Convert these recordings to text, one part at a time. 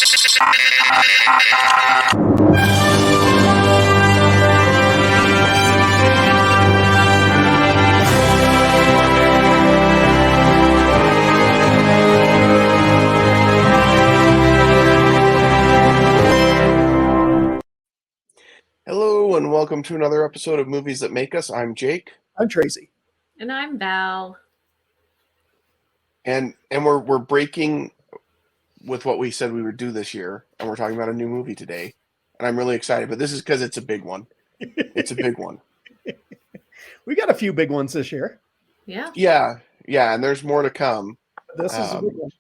Hello and welcome to another episode of Movies That Make Us. I'm Jake. I'm Tracy. And I'm Val. And we're breaking with what we said we would do this year, and we're talking about a new movie today. And I'm really excited, but this is because it's a big one. It's a big one. We got a few big ones this year. Yeah, and there's more to come. This is a big one.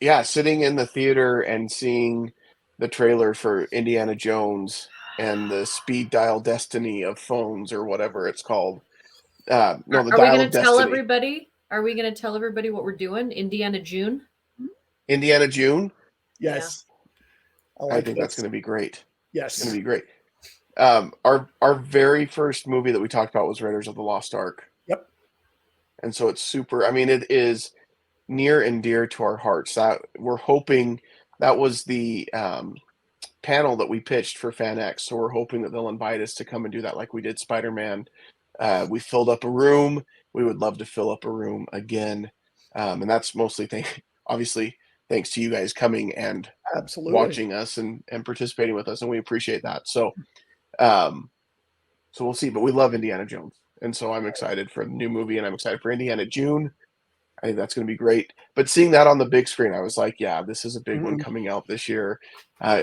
Yeah, sitting in the theater and seeing the trailer for Indiana Jones and the speed dial destiny of phones, or whatever it's called. Are we going to tell everybody? Are we going to tell everybody what we're doing? Indiana June? Indiana June? Yes. Yeah. I think that's going to be great. Yes. It's going to be great. Our very first movie that we talked about was Raiders of the Lost Ark. Yep. And so it's super, I mean, it is near and dear to our hearts. That we're hoping that was the panel that we pitched for FanX. So we're hoping that they'll invite us to come and do that like we did Spider-Man. We filled up a room. We would love to fill up a room again. And that's mostly obviously thanks to you guys coming and watching us and participating with us. And we appreciate that. So we'll see, but we love Indiana Jones. And so I'm excited for the new movie, and I'm excited for Indiana June. I think that's going to be great. But seeing that on the big screen, I was like, yeah, this is a big one coming out this year.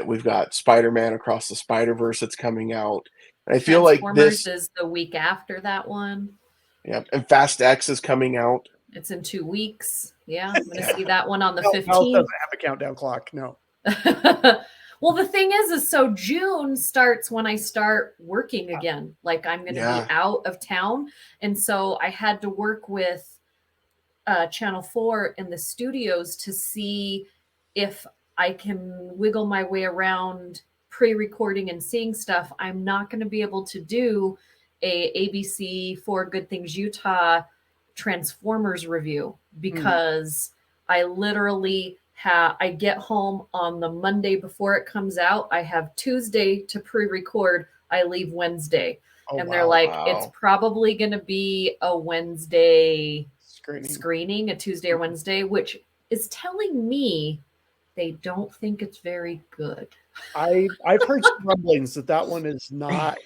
We've got Spider-Man Across the Spider-Verse that's coming out. And I feel like this is the week after that one. Yeah, and Fast X is coming out. It's in 2 weeks. Yeah, I'm going to see that one on the 15th. Doesn't have a countdown clock, no. Well, the thing is so June starts when I start working again. Like I'm going to be out of town. And so I had to work with Channel 4 in the studios to see if I can wiggle my way around pre-recording and seeing stuff. I'm not going to be able to do a ABC for Good Things Utah Transformers review because I literally I get home on the Monday before it comes out. I have Tuesday to pre-record. I leave Wednesday. They're like, it's probably going to be a Wednesday screening, a Tuesday or Wednesday, which is telling me they don't think it's very good. I've heard some rumblings that one is not.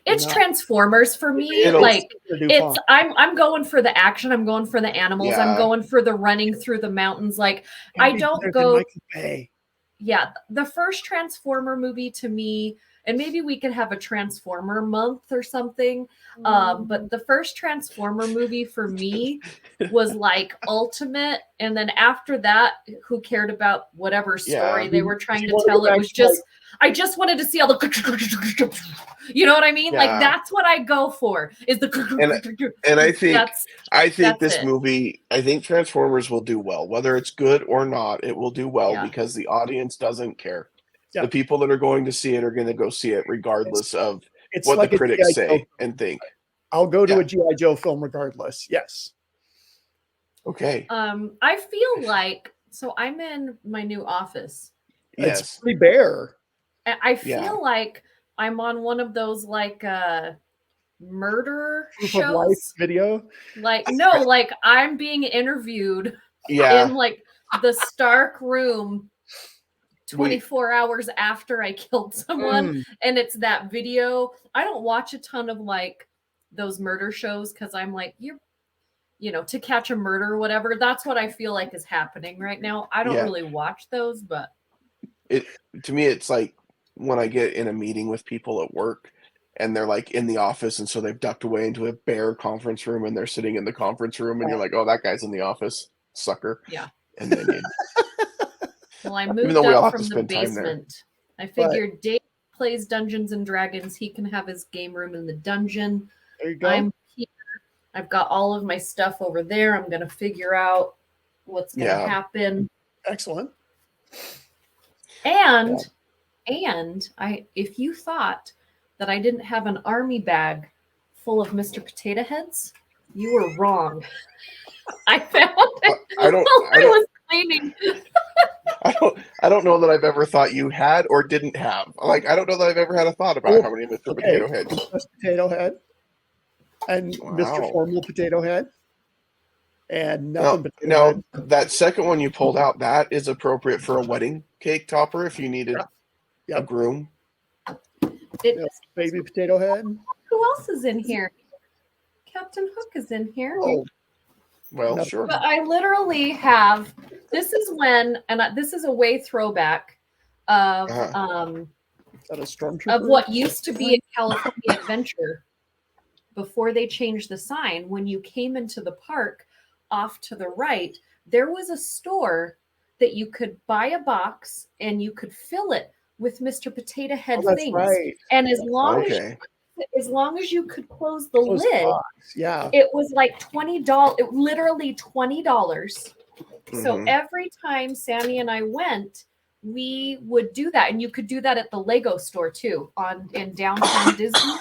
It's Transformers for me. I'm going for the action. I'm going for the animals. I'm going for the running through the mountains. Like I don't go. Yeah, the first Transformer movie to me, and maybe we could have a Transformer month or something. But the first Transformer movie for me was like ultimate. And then after that, who cared about whatever story they were trying to tell? It was just, I just wanted to see all the, you know what I mean? Like that's what I go for is the, and I think this movie, I think Transformers will do well, whether it's good or not, it will do well because the audience doesn't care. Yeah. The people that are going to see it are going to go see it regardless of what like the critics say and think. I'll go to a G.I. Joe film regardless. Yes. Okay. I feel like, so I'm in my new office. Yes. It's pretty bare. I feel like I'm on one of those like murder Proof shows. Of life video? Like, no, like I'm being interviewed in like the Stark room 24 hours after I killed someone, and it's that video. I don't watch a ton of like those murder shows because I'm like, you know, To Catch a Murder or whatever. That's what I feel like is happening right now. I don't really watch those, but to me, it's like when I get in a meeting with people at work and they're like in the office, and so they've ducked away into a bare conference room and they're sitting in the conference room, and you're like, oh, that guy's in the office, sucker. Yeah. And then well, I moved up from the basement. I figured Dave plays Dungeons and Dragons. He can have his game room in the dungeon. There you go. I'm here. I've got all of my stuff over there. I'm going to figure out what's going to happen. Excellent. And if you thought that I didn't have an army bag full of Mr. Potato Heads, you were wrong. I found it. I don't. I was cleaning. I don't know that I've ever thought you had or didn't have. Like, I don't know that I've ever had a thought about how many Mr. Okay, Potato Heads. Princess Potato Head and Mr. Wow. Formal Potato Head and Now, Nothing Potato now Head. that second one you pulled out, that is appropriate for a wedding cake topper if you needed Yeah. a Yep. groom. Baby Potato Head. Who else is in here? Captain Hook is in here. Oh, Well, No. sure. But I literally have. This is when, and this is a way throwback of is that a stormtrooper? of what used to be a California Adventure before they changed the sign. When you came into the park, off to the right, there was a store that you could buy a box and you could fill it with Mr. Potato Head Oh, that's things. right. And as long Okay. as long as you could close the Close the lid, box. Yeah. it was like $20. It literally $20. So Mhm. every time Sammy and I went, we would do that, and you could do that at the Lego store too, in downtown Disney.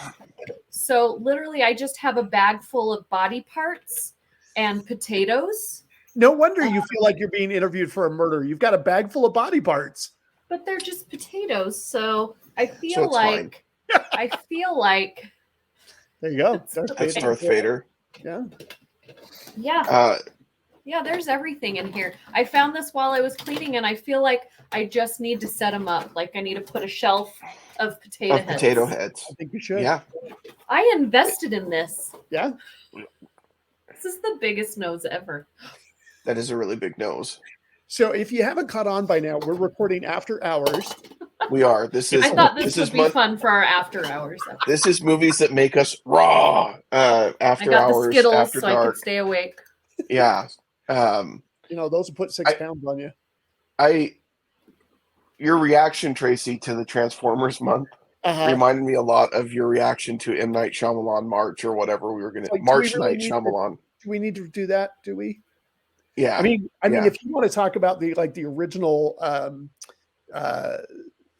So literally, I just have a bag full of body parts and potatoes, No wonder you feel like you're being interviewed for a murder. You've got a bag full of body parts. but they're just potatoes. So I So feel it's like I feel like There you go. It's Darth That's Vader. Darth Vader. Yeah. yeah. Yeah, there's everything in here. I found this while I was cleaning, and I feel like I just need to set them up. Like I need to put a shelf of potato Of heads. potato heads. I think you should. Yeah. I invested in this. Yeah. This is the biggest nose ever. That is a really big nose. So if you haven't caught on by now, we're recording after hours. We are. This is I thought this is would be fun for our after hours. This is movies that make us raw. I After got the hours, Skittles after so I dark. could stay awake. Yeah. You know, those will put 6 pounds on you. Your reaction, Tracy, to the Transformers month reminded me a lot of your reaction to M. Night Shyamalan March or whatever we were going to Like, March do we really Night need to- Shyamalan. Do we need to do that? Do we? Yeah. I mean, Yeah. if you want to talk about the original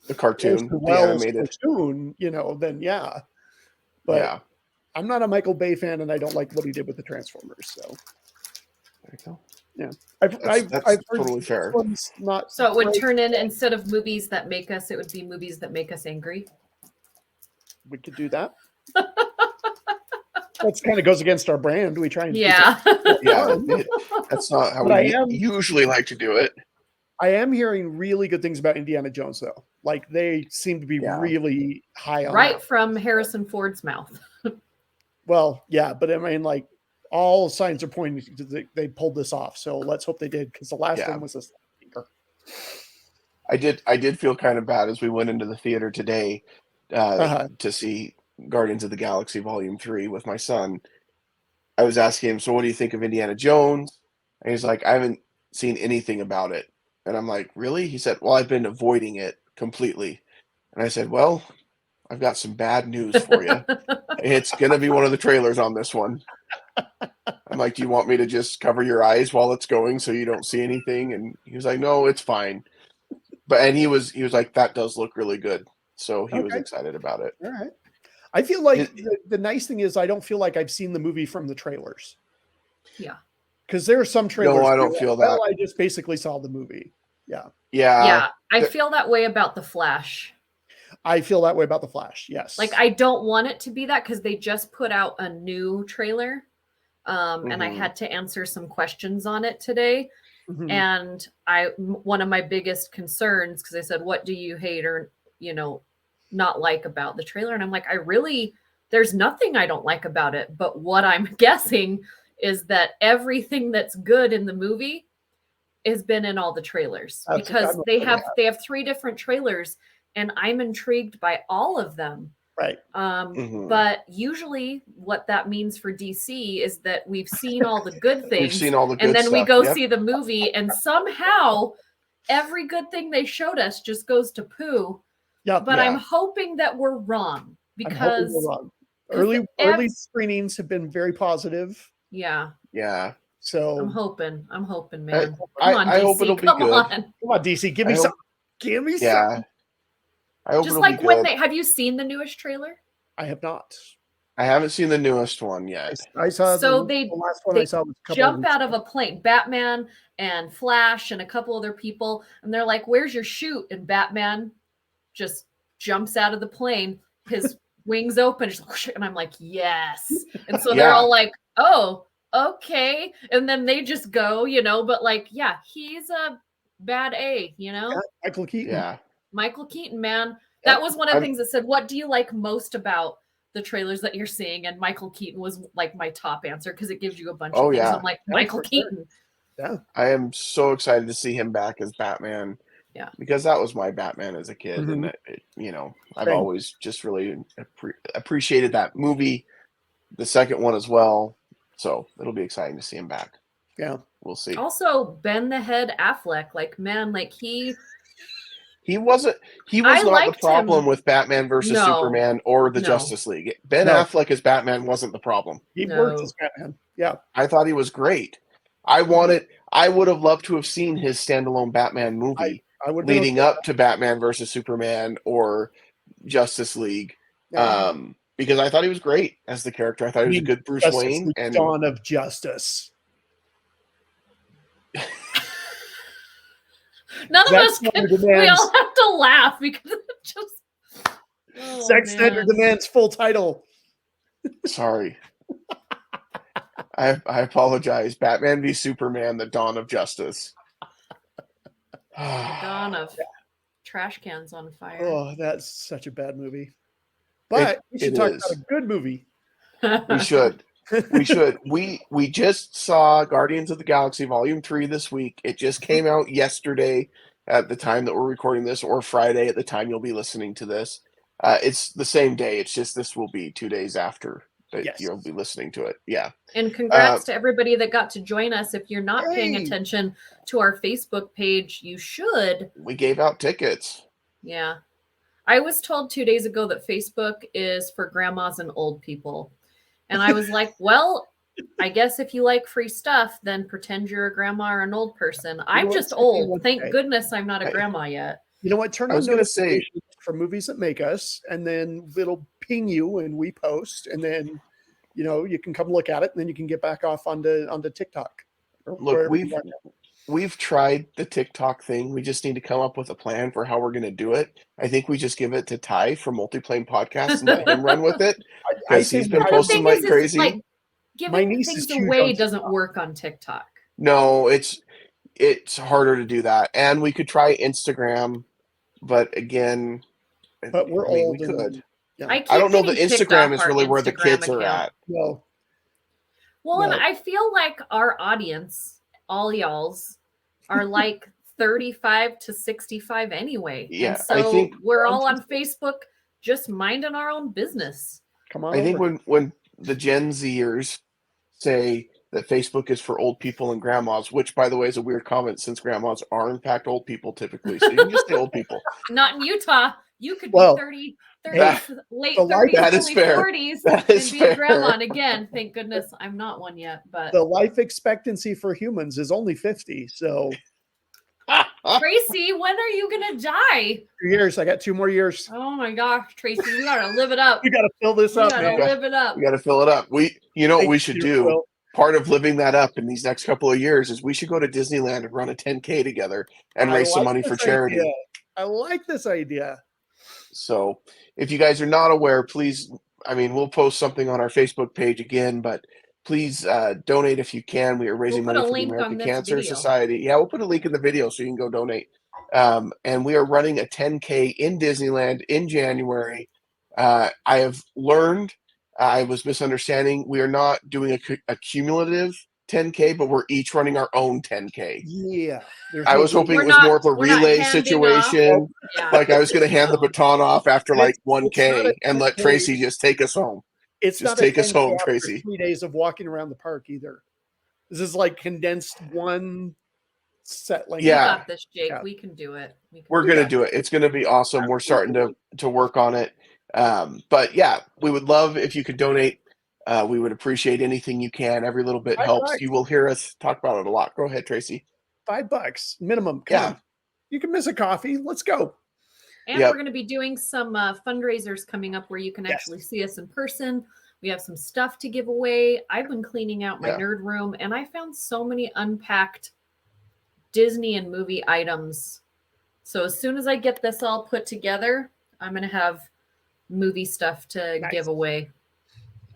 the cartoon, the Wells animated. cartoon, you know, then yeah. But Yeah. I'm not a Michael Bay fan, and I don't like what he did with the Transformers. So There you go. yeah, That's I've heard totally this fair. one's not. So it would great. turn in, instead of movies that make us, it would be movies that make us angry. We could do that. That kind of goes against our brand. We try and keep Yeah. Yeah. That's not how But we usually like to do it. I am hearing really good things about Indiana Jones, though. Like they seem to be really high on Right that. from Harrison Ford's mouth. Well, yeah, but I mean, like all signs are pointing to they pulled this off. So let's hope they did, because the last one was a stinker. I did feel kind of bad as we went into the theater today to see Guardians of the Galaxy Volume 3 with my son. I was asking him, so what do you think of Indiana Jones? And he's like, I haven't seen anything about it. And I'm like, really? He said, well, I've been avoiding it completely. And I said, well, I've got some bad news for you. It's going to be one of the trailers on this one. I'm like, do you want me to just cover your eyes while it's going so you don't see anything? And he was like, no, it's fine. And he was like, that does look really good. So he was excited about it. All right. I feel like the nice thing is I don't feel like I've seen the movie from the trailers. Yeah. Because there are some trailers. No, I don't feel that. Well, I just basically saw the movie. Yeah. Yeah. I feel that way about The Flash. I feel that way about The Flash. Yes. Like, I don't want it to be that, because they just put out a new trailer. And I had to answer some questions on it today. Mhm. And one of my biggest concerns, because I said, what do you hate or, not like about the trailer? And I'm like, there's nothing I don't like about it. But what I'm guessing is that everything that's good in the movie has been in all the trailers, because they have 3 different trailers, and I'm intrigued by all of them. Right. But usually what that means for DC is that we've seen all the good things. We've seen all the good and then stuff. we go see the movie, and somehow every good thing they showed us just goes to poo. Yeah. But I'm hoping that we're wrong, because early screenings have been very positive. Yeah. Yeah. So I'm hoping, man. I hope it'll be good. Come on, DC, give me some. Give me some. I hope Just it'll like be when good. have you seen the newest trailer? I have not. I haven't seen the newest one yet. I saw So the last one they I saw was a couple jump weeks out of ago. a plane. Batman and Flash and a couple other people, and they're like, "Where's your chute?" And Batman just jumps out of the plane. His wings open, and I'm like, "Yes!" And so they're Yeah. all like, "Oh, okay." And then they just go, But like, yeah, he's a bad A, Yeah, Michael Keaton. Yeah. Michael Keaton, man. That Yep. was one of the things that said, "What do you like most about the trailers that you're seeing?" And Michael Keaton was like my top answer because it gives you a bunch of things. yeah. I'm like, Yeah, Michael for sure. Keaton. Yeah. I am so excited to see him back as Batman. Yeah. Because that was my Batman as a kid, Mhm. and I've Same. always just really appreciated that movie, the second one as well. So it'll be exciting to see him back. Yeah. We'll see. Also, Ben the Head Affleck, like, man, like He was I not the liked problem him. with Batman versus No. Superman or the No. Justice League. Ben No. Affleck as Batman wasn't the problem. He No. worked as Batman. Yeah. I thought he was great. I would have loved to have seen his standalone Batman movie I would have been leading okay with up to Batman versus Superman or Justice League. Yeah. Because I thought he was great as the character. I thought he was a good Bruce Justice Wayne. League, And Dawn of Justice. None of Zack us Snyder can. We demands- all have to laugh because it just. Oh, Zack Snyder man. demands full title. sorry. I apologize. Batman v Superman: The Dawn of Justice. The dawn of trash cans on fire. Oh, that's such a bad movie. But we should talk about a good movie. We should. We should. We just saw Guardians of the Galaxy Volume 3 this week. It just came out yesterday at the time that we're recording this, or Friday at the time you'll be listening to this. It's the same day. It's just this will be 2 days after that you'll be listening to it. Yeah. And congrats to everybody that got to join us. If you're not paying attention to our Facebook page, you should. We gave out tickets. Yeah. I was told 2 days ago that Facebook is for grandmas and old people. And I was like, well, I guess if you like free stuff, then pretend you're a grandma or an old person. I'm just old. Thank goodness I'm not a grandma yet. You know what? Turn on notifications for movies that make us, and then it'll ping you and we post, and then you can come look at it, and then you can get back off onto TikTok. Look, we've tried the TikTok thing. We just need to come up with a plan for how we're going to do it. I think we just give it to Ty from Multiplane Podcast and let him run with it because he's been posting like crazy. Like, giving things away doesn't work on TikTok. No, it's harder to do that, and we could try Instagram, but again, we're old. We could. I don't know that Instagram is really where the kids are at. No. Well, and I feel like our audience, all y'alls, are like 35 to 65 anyway. Yeah, and so I think we're all on Facebook just minding our own business. Come on. I think when the Gen Zers say that Facebook is for old people and grandmas, which by the way is a weird comment since grandmas are in fact old people typically. So you can just say old people. Not in Utah. You could be 30, late 30s, early 40s, and be a grandma. And again, thank goodness I'm not one yet. But the life expectancy for humans is only 50. So Tracy, when are you gonna die? 2 years. I got 2 more years. Oh my gosh, Tracy, we gotta live it up. We gotta fill this up. We gotta live it up. We gotta fill it up. You know what we should do? Will. Part of living that up in these next couple of years is we should go to Disneyland and run a 10K together and raise some money for charity. Idea. I like this idea. So if you guys are not aware, please, we'll post something on our Facebook page again, but please donate if you can. We are raising money for the American Cancer Society. Yeah, we'll put a link in the video so you can go donate. And we are running a 10K in Disneyland in January. I have learned, I was misunderstanding, we are not doing a cumulative 10K, but we're each running our own 10K. Yeah. I was hoping it was more of a relay situation. Like I was going to hand the baton off after like 1K and let Tracy just take us home. It's just not take us home, Tracy. 3 days of walking around the park either. This is like condensed one set length. Yeah. We got this, Jake. Yeah. We can do it. We're going to do it. It's going to be awesome. We're starting to work on it. But yeah, we would love if you could donate. We would appreciate anything you can. Every little bit helps. $5. You will hear us talk about it a lot. Go ahead, Tracy. $5 minimum. Come on. You can miss a coffee. Let's go. And we're going to be doing some fundraisers coming up where you can actually see us in person. We have some stuff to give away. I've been cleaning out my Yeah. nerd room, and I found so many unpacked Disney and movie items. So as soon as I get this all put together, I'm going to have movie stuff to Nice. give away.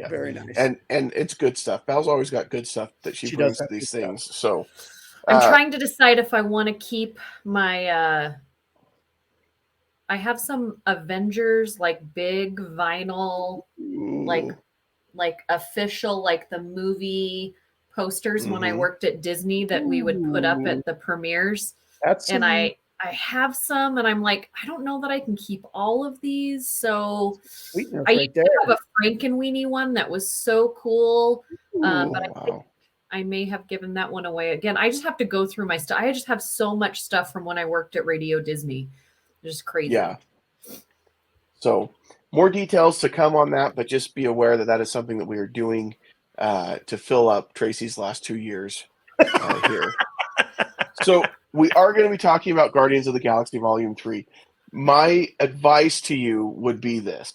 Yeah. Very nice. And it's good stuff. Val's always got good stuff that she She brings does to have these good stuff. things. So I'm trying to decide if I want to keep my I have some Avengers like big vinyl ooh, like official like the movie posters when I mhm. worked at Disney that we would put up Ooh. at the premieres. That's And some, I have some, and I'm like, I don't know that I can keep all of these. So sweetness I right used there. to have a Frankenweenie one that was so cool. But Wow. I may have given that one away again. I just have to go through my stuff. I just have so much stuff from when I worked at Radio Disney. It's just crazy. Yeah. So more details to come on that, but just be aware that that is something that we are doing to fill up Tracy's last 2 years here. So we are going to be talking about Guardians of the Galaxy Volume 3. My advice to you would be this.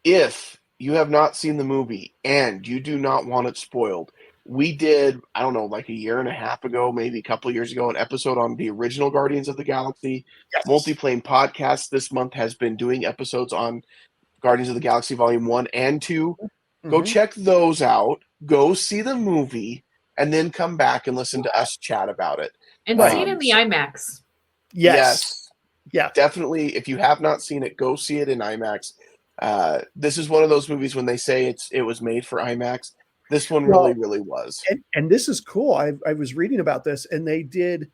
If you have not seen the movie and you do not want it spoiled, we did, I don't know, like a year and a half ago, maybe a couple of years ago, an episode on the original Guardians of the Galaxy. Yes. Multiplane Podcast this month has been doing episodes on Guardians of the Galaxy Volume 1 and 2. Go check those out. Go see the movie and then come back and listen to us chat about it. And see it in the IMAX. Yes. Yeah. Definitely. If you have not seen it, go see it in IMAX. This is one of those movies when they say it was made for IMAX. This one really, really was. And this is cool. I was reading about this, and they did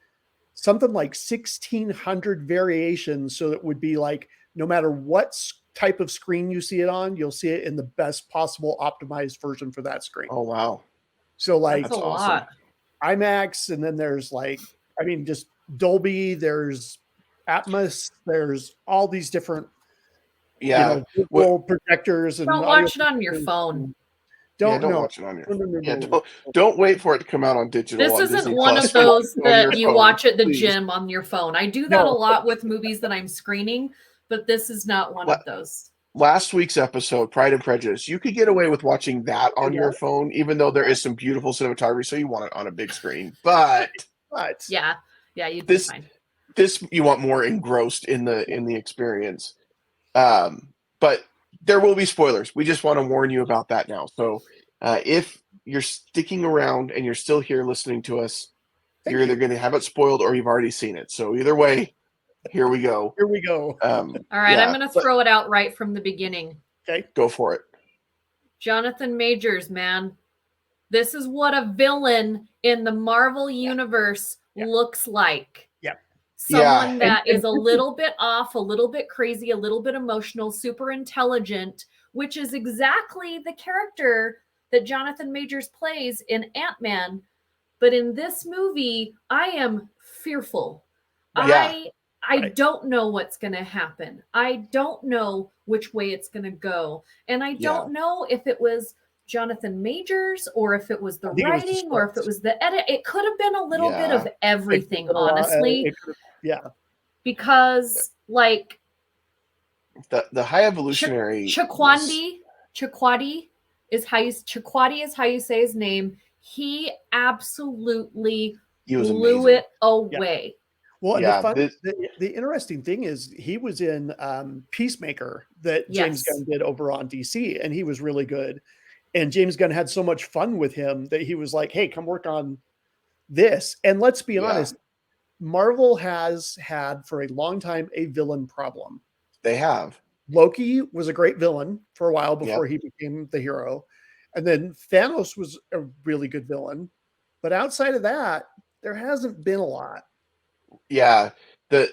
something like 1,600 variations. So it would be like, no matter what type of screen you see it on, you'll see it in the best possible optimized version for that screen. Oh, wow. So like That's a awesome. lot. IMAX, and then there's like, I mean, just Dolby, there's Atmos, there's all these different, visual projectors. And don't watch it on your phone. Don't watch it on your phone. No. Don't wait for it to come out on digital. This on isn't Disney one Plus. of those that you phone, watch at the please. gym on your phone. I do that a lot with movies that I'm screening, but this is not one of those. Last week's episode, Pride and Prejudice, you could get away with watching that on your phone, even though there is some beautiful cinematography, so you want it on a big screen. But yeah, you'd be fine. This you want more engrossed in the experience. But there will be spoilers. We just want to warn you about that now. So if you're sticking around and you're still here listening to us, you're either going to have it spoiled or you've already seen it. So either way, here we go. Here we go. All right, I'm going to throw it out right from the beginning. Okay. Go for it. Jonathan Majors, man. This is what a villain in the Marvel universe looks like. Yeah. Someone that is a little bit off, a little bit crazy, a little bit emotional, super intelligent, which is exactly the character that Jonathan Majors plays in Ant-Man. But in this movie, I am fearful. I don't know what's going to happen. I don't know which way it's going to go. And I don't know if it was Jonathan Majors or if it was the writing or if it was the edit. It could have been a little bit of everything, honestly. Because like the High Evolutionary Chakotay is how you say his name. He absolutely blew it away. Well, the interesting thing is he was in Peacemaker that James Gunn did over on DC, and he was really good. And James Gunn had so much fun with him that he was like, hey, come work on this. And let's be honest, Marvel has had for a long time a villain problem. They have. Loki was a great villain for a while before he became the hero. And then Thanos was a really good villain. But outside of that, there hasn't been a lot. Yeah. I'd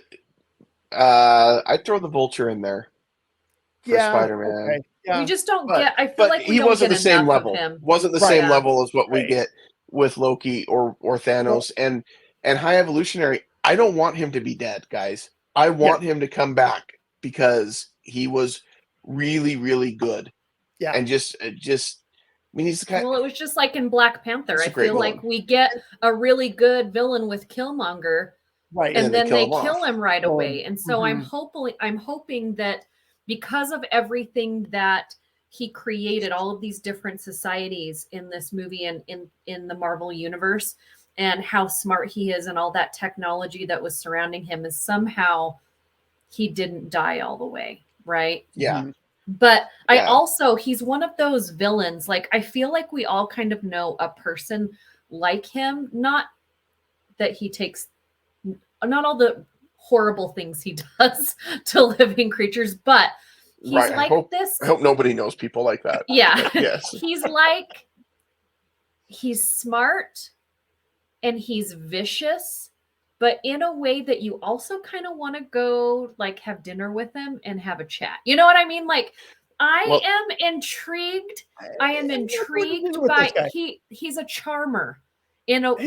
throw the Vulture in there for Spider-Man. Okay. Yeah. We just don't get. I feel like he wasn't the same level. Wasn't the same level as what we get with Loki or Thanos and High Evolutionary. I don't want him to be dead, guys. I want him to come back because he was really, really good. Yeah, and just. I mean, he's the kind. Well, it was just like in Black Panther. I feel like we get a really good villain with Killmonger, right, and then they kill him right away. And so I'm hoping that because of everything that he created all of these different societies in this movie and in the Marvel universe, and how smart he is and all that technology that was surrounding him, is somehow he didn't die all the way, right? Yeah. Mhm. But I Yeah. also, he's one of those villains. Like, I feel like we all kind of know a person like him, not that he takes, not all the horrible things he does to living creatures, but he's Right. like I hope nobody knows people like that. Yeah. But yes. He's smart and he's vicious, but in a way that you also kind of want to go like have dinner with him and have a chat. You know what I mean? Like, I am intrigued. I am intrigued by he's a charmer.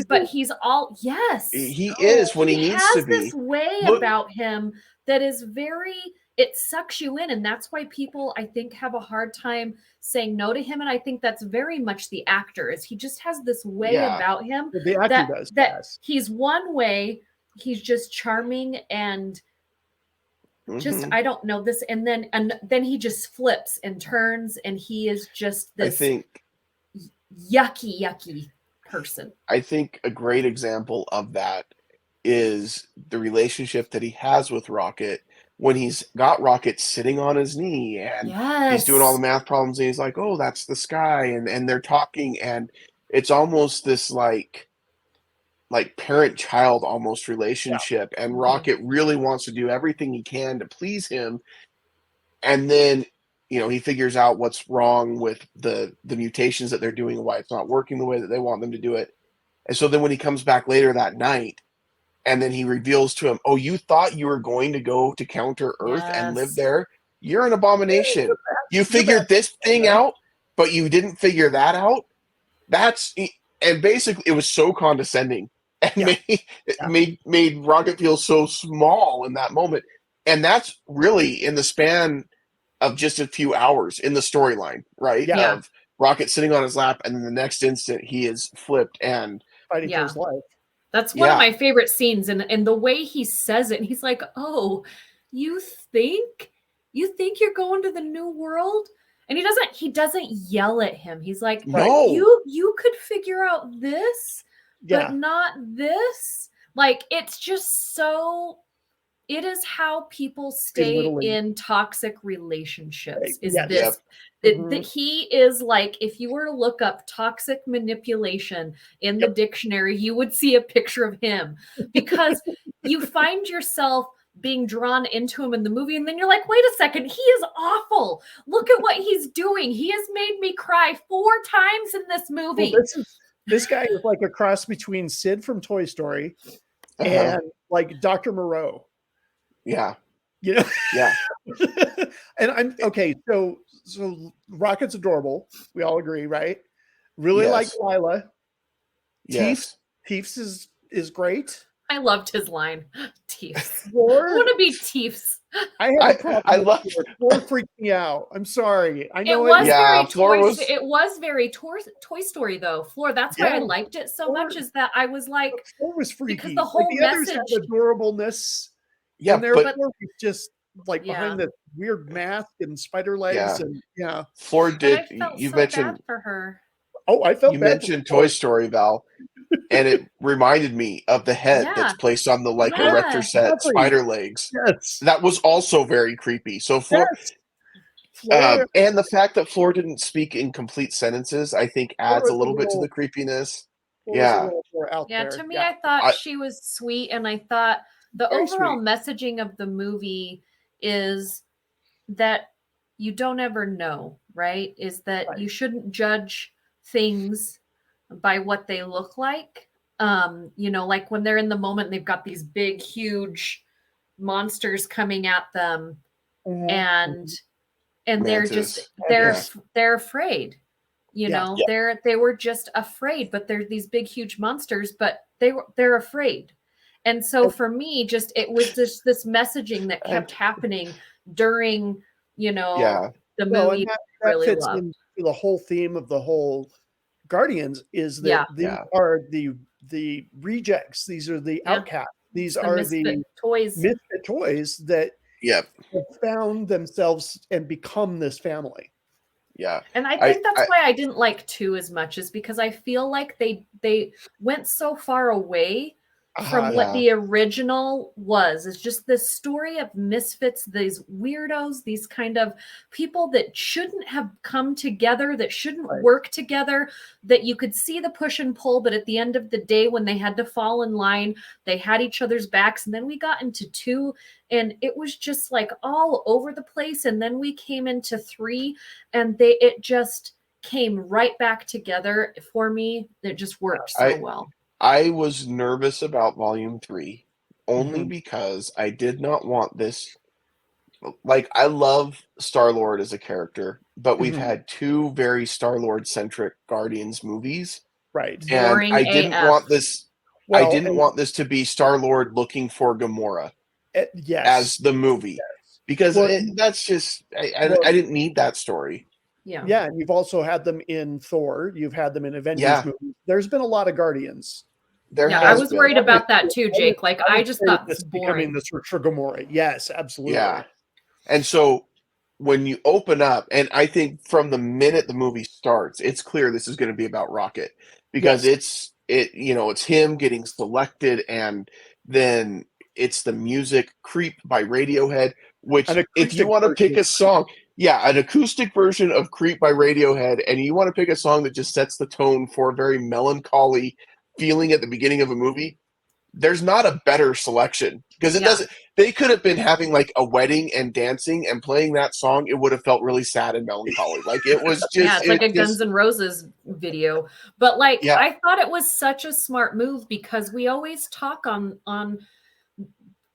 But he's all He is when he needs to has be. this way about him that is very, it sucks you in, and that's why people, I think, have a hard time saying no to him. And I think that's very much the actor, is he just has this way about him that he's one way, he's just charming and just I don't know this, and then he just flips and turns, and he is just this yucky person. I think a great example of that is the relationship that he has with Rocket, when he's got Rocket sitting on his knee and he's doing all the math problems, and he's like, "Oh, that's the sky," and they're talking, and it's almost this like parent-child almost relationship, and Rocket really wants to do everything he can to please him, and then he figures out what's wrong with the mutations that they're doing and why it's not working the way that they want them to do it. And so then when he comes back later that night, and then he reveals to him, "Oh, you thought you were going to go to counter Earth and live there? You're an abomination. You figured this thing out, but you didn't figure that out." And basically it was so condescending, and made Rocket feel so small in that moment. And that's really in the span of just a few hours in the storyline, right? Yeah. Of Rocket sitting on his lap, and then the next instant he is flipped and fighting for his life. That's one of my favorite scenes, and the way he says it, and he's like, "Oh, you think you're going to the new world?" And he doesn't yell at him. He's like, "No, you could figure out this, but not this." Like, it's just so, it is how people stay in toxic relationships. That he is like, if you were to look up toxic manipulation in the dictionary, you would see a picture of him, because you find yourself being drawn into him in the movie, and then you're like, wait a second, he is awful. Look at what he's doing. He has made me cry 4 times in this movie. Well, this guy is like a cross between Sid from Toy Story and like Dr. Moreau. Yeah. Yeah. And I'm Eh, okay. So Rocket's adorable. We all agree, right? Really like Lila. Yes. Teefs is great. I loved his line. Teefs. I want to be Teefs. I have a problem. I love Floor freaked me out. I'm sorry. I know it was very Toy Story though. Floor. That's why I liked it so much. Is that I was like, Floor was freaky. Because the whole message had adorableness. Yeah, there, but Floor was just like behind the weird mask and spider legs, and Floor did. I felt you so mentioned bad for her. Oh, I felt you bad mentioned Toy Story, Val, and it reminded me of the head that's placed on the erector set spider legs. Yes, that was also very creepy. So Floor, and the fact that Floor didn't speak in complete sentences, I think adds a little bit to the creepiness. To me, I thought she was sweet, and I thought the overall messaging of the movie is that you don't ever know, right? Is that you shouldn't judge things by what they look like. Like when they're in the moment and they've got these big, huge monsters coming at them, and they're just they're afraid. They were just afraid, but they're these big, huge monsters, but they're afraid. And so for me, it was just this messaging that kept happening during, the movie. That fits into the whole theme of the whole Guardians, is that these are the rejects. These are the outcasts. These are the misfit toys that have found themselves and become this family. Yeah. And I think that's why I didn't like 2 as much, is because I feel like they went so far away from what the original was. It's just this story of misfits, these weirdos, these kind of people that shouldn't have come together, that shouldn't work together, that you could see the push and pull, but at the end of the day, when they had to fall in line, they had each other's backs. And then we got into 2, and it was just like all over the place. And then we came into 3, and it just came right back together for me. It just worked so well. I was nervous about Volume 3 only because I did not want this. Like, I love Star-Lord as a character, but we've had 2 very Star-Lord centric Guardians movies. Right. And Boring I didn't AF. want this. I didn't want this to be Star-Lord looking for Gamora as the movie, because that's just I didn't need that story. Yeah. Yeah, and you've also had them in Thor. You've had them in Avengers movies. There's been a lot of Guardians. I was worried about that too, Jake. Like, I just thought this becoming the search for Gamora. Yes, absolutely. Yeah. And so when you open up, and I think from the minute the movie starts, it's clear this is going to be about Rocket, because it's him getting selected, and then it's the music Creep by Radiohead, which if you want to pick a song, an acoustic version of Creep by Radiohead, and you want to pick a song that just sets the tone for a very melancholy feeling at the beginning of a movie, there's not a better selection, because it doesn't. They could have been having like a wedding and dancing and playing that song. It would have felt really sad and melancholy. Like, it was just it's like a Guns N' Roses video. But like, I thought it was such a smart move, because we always talk on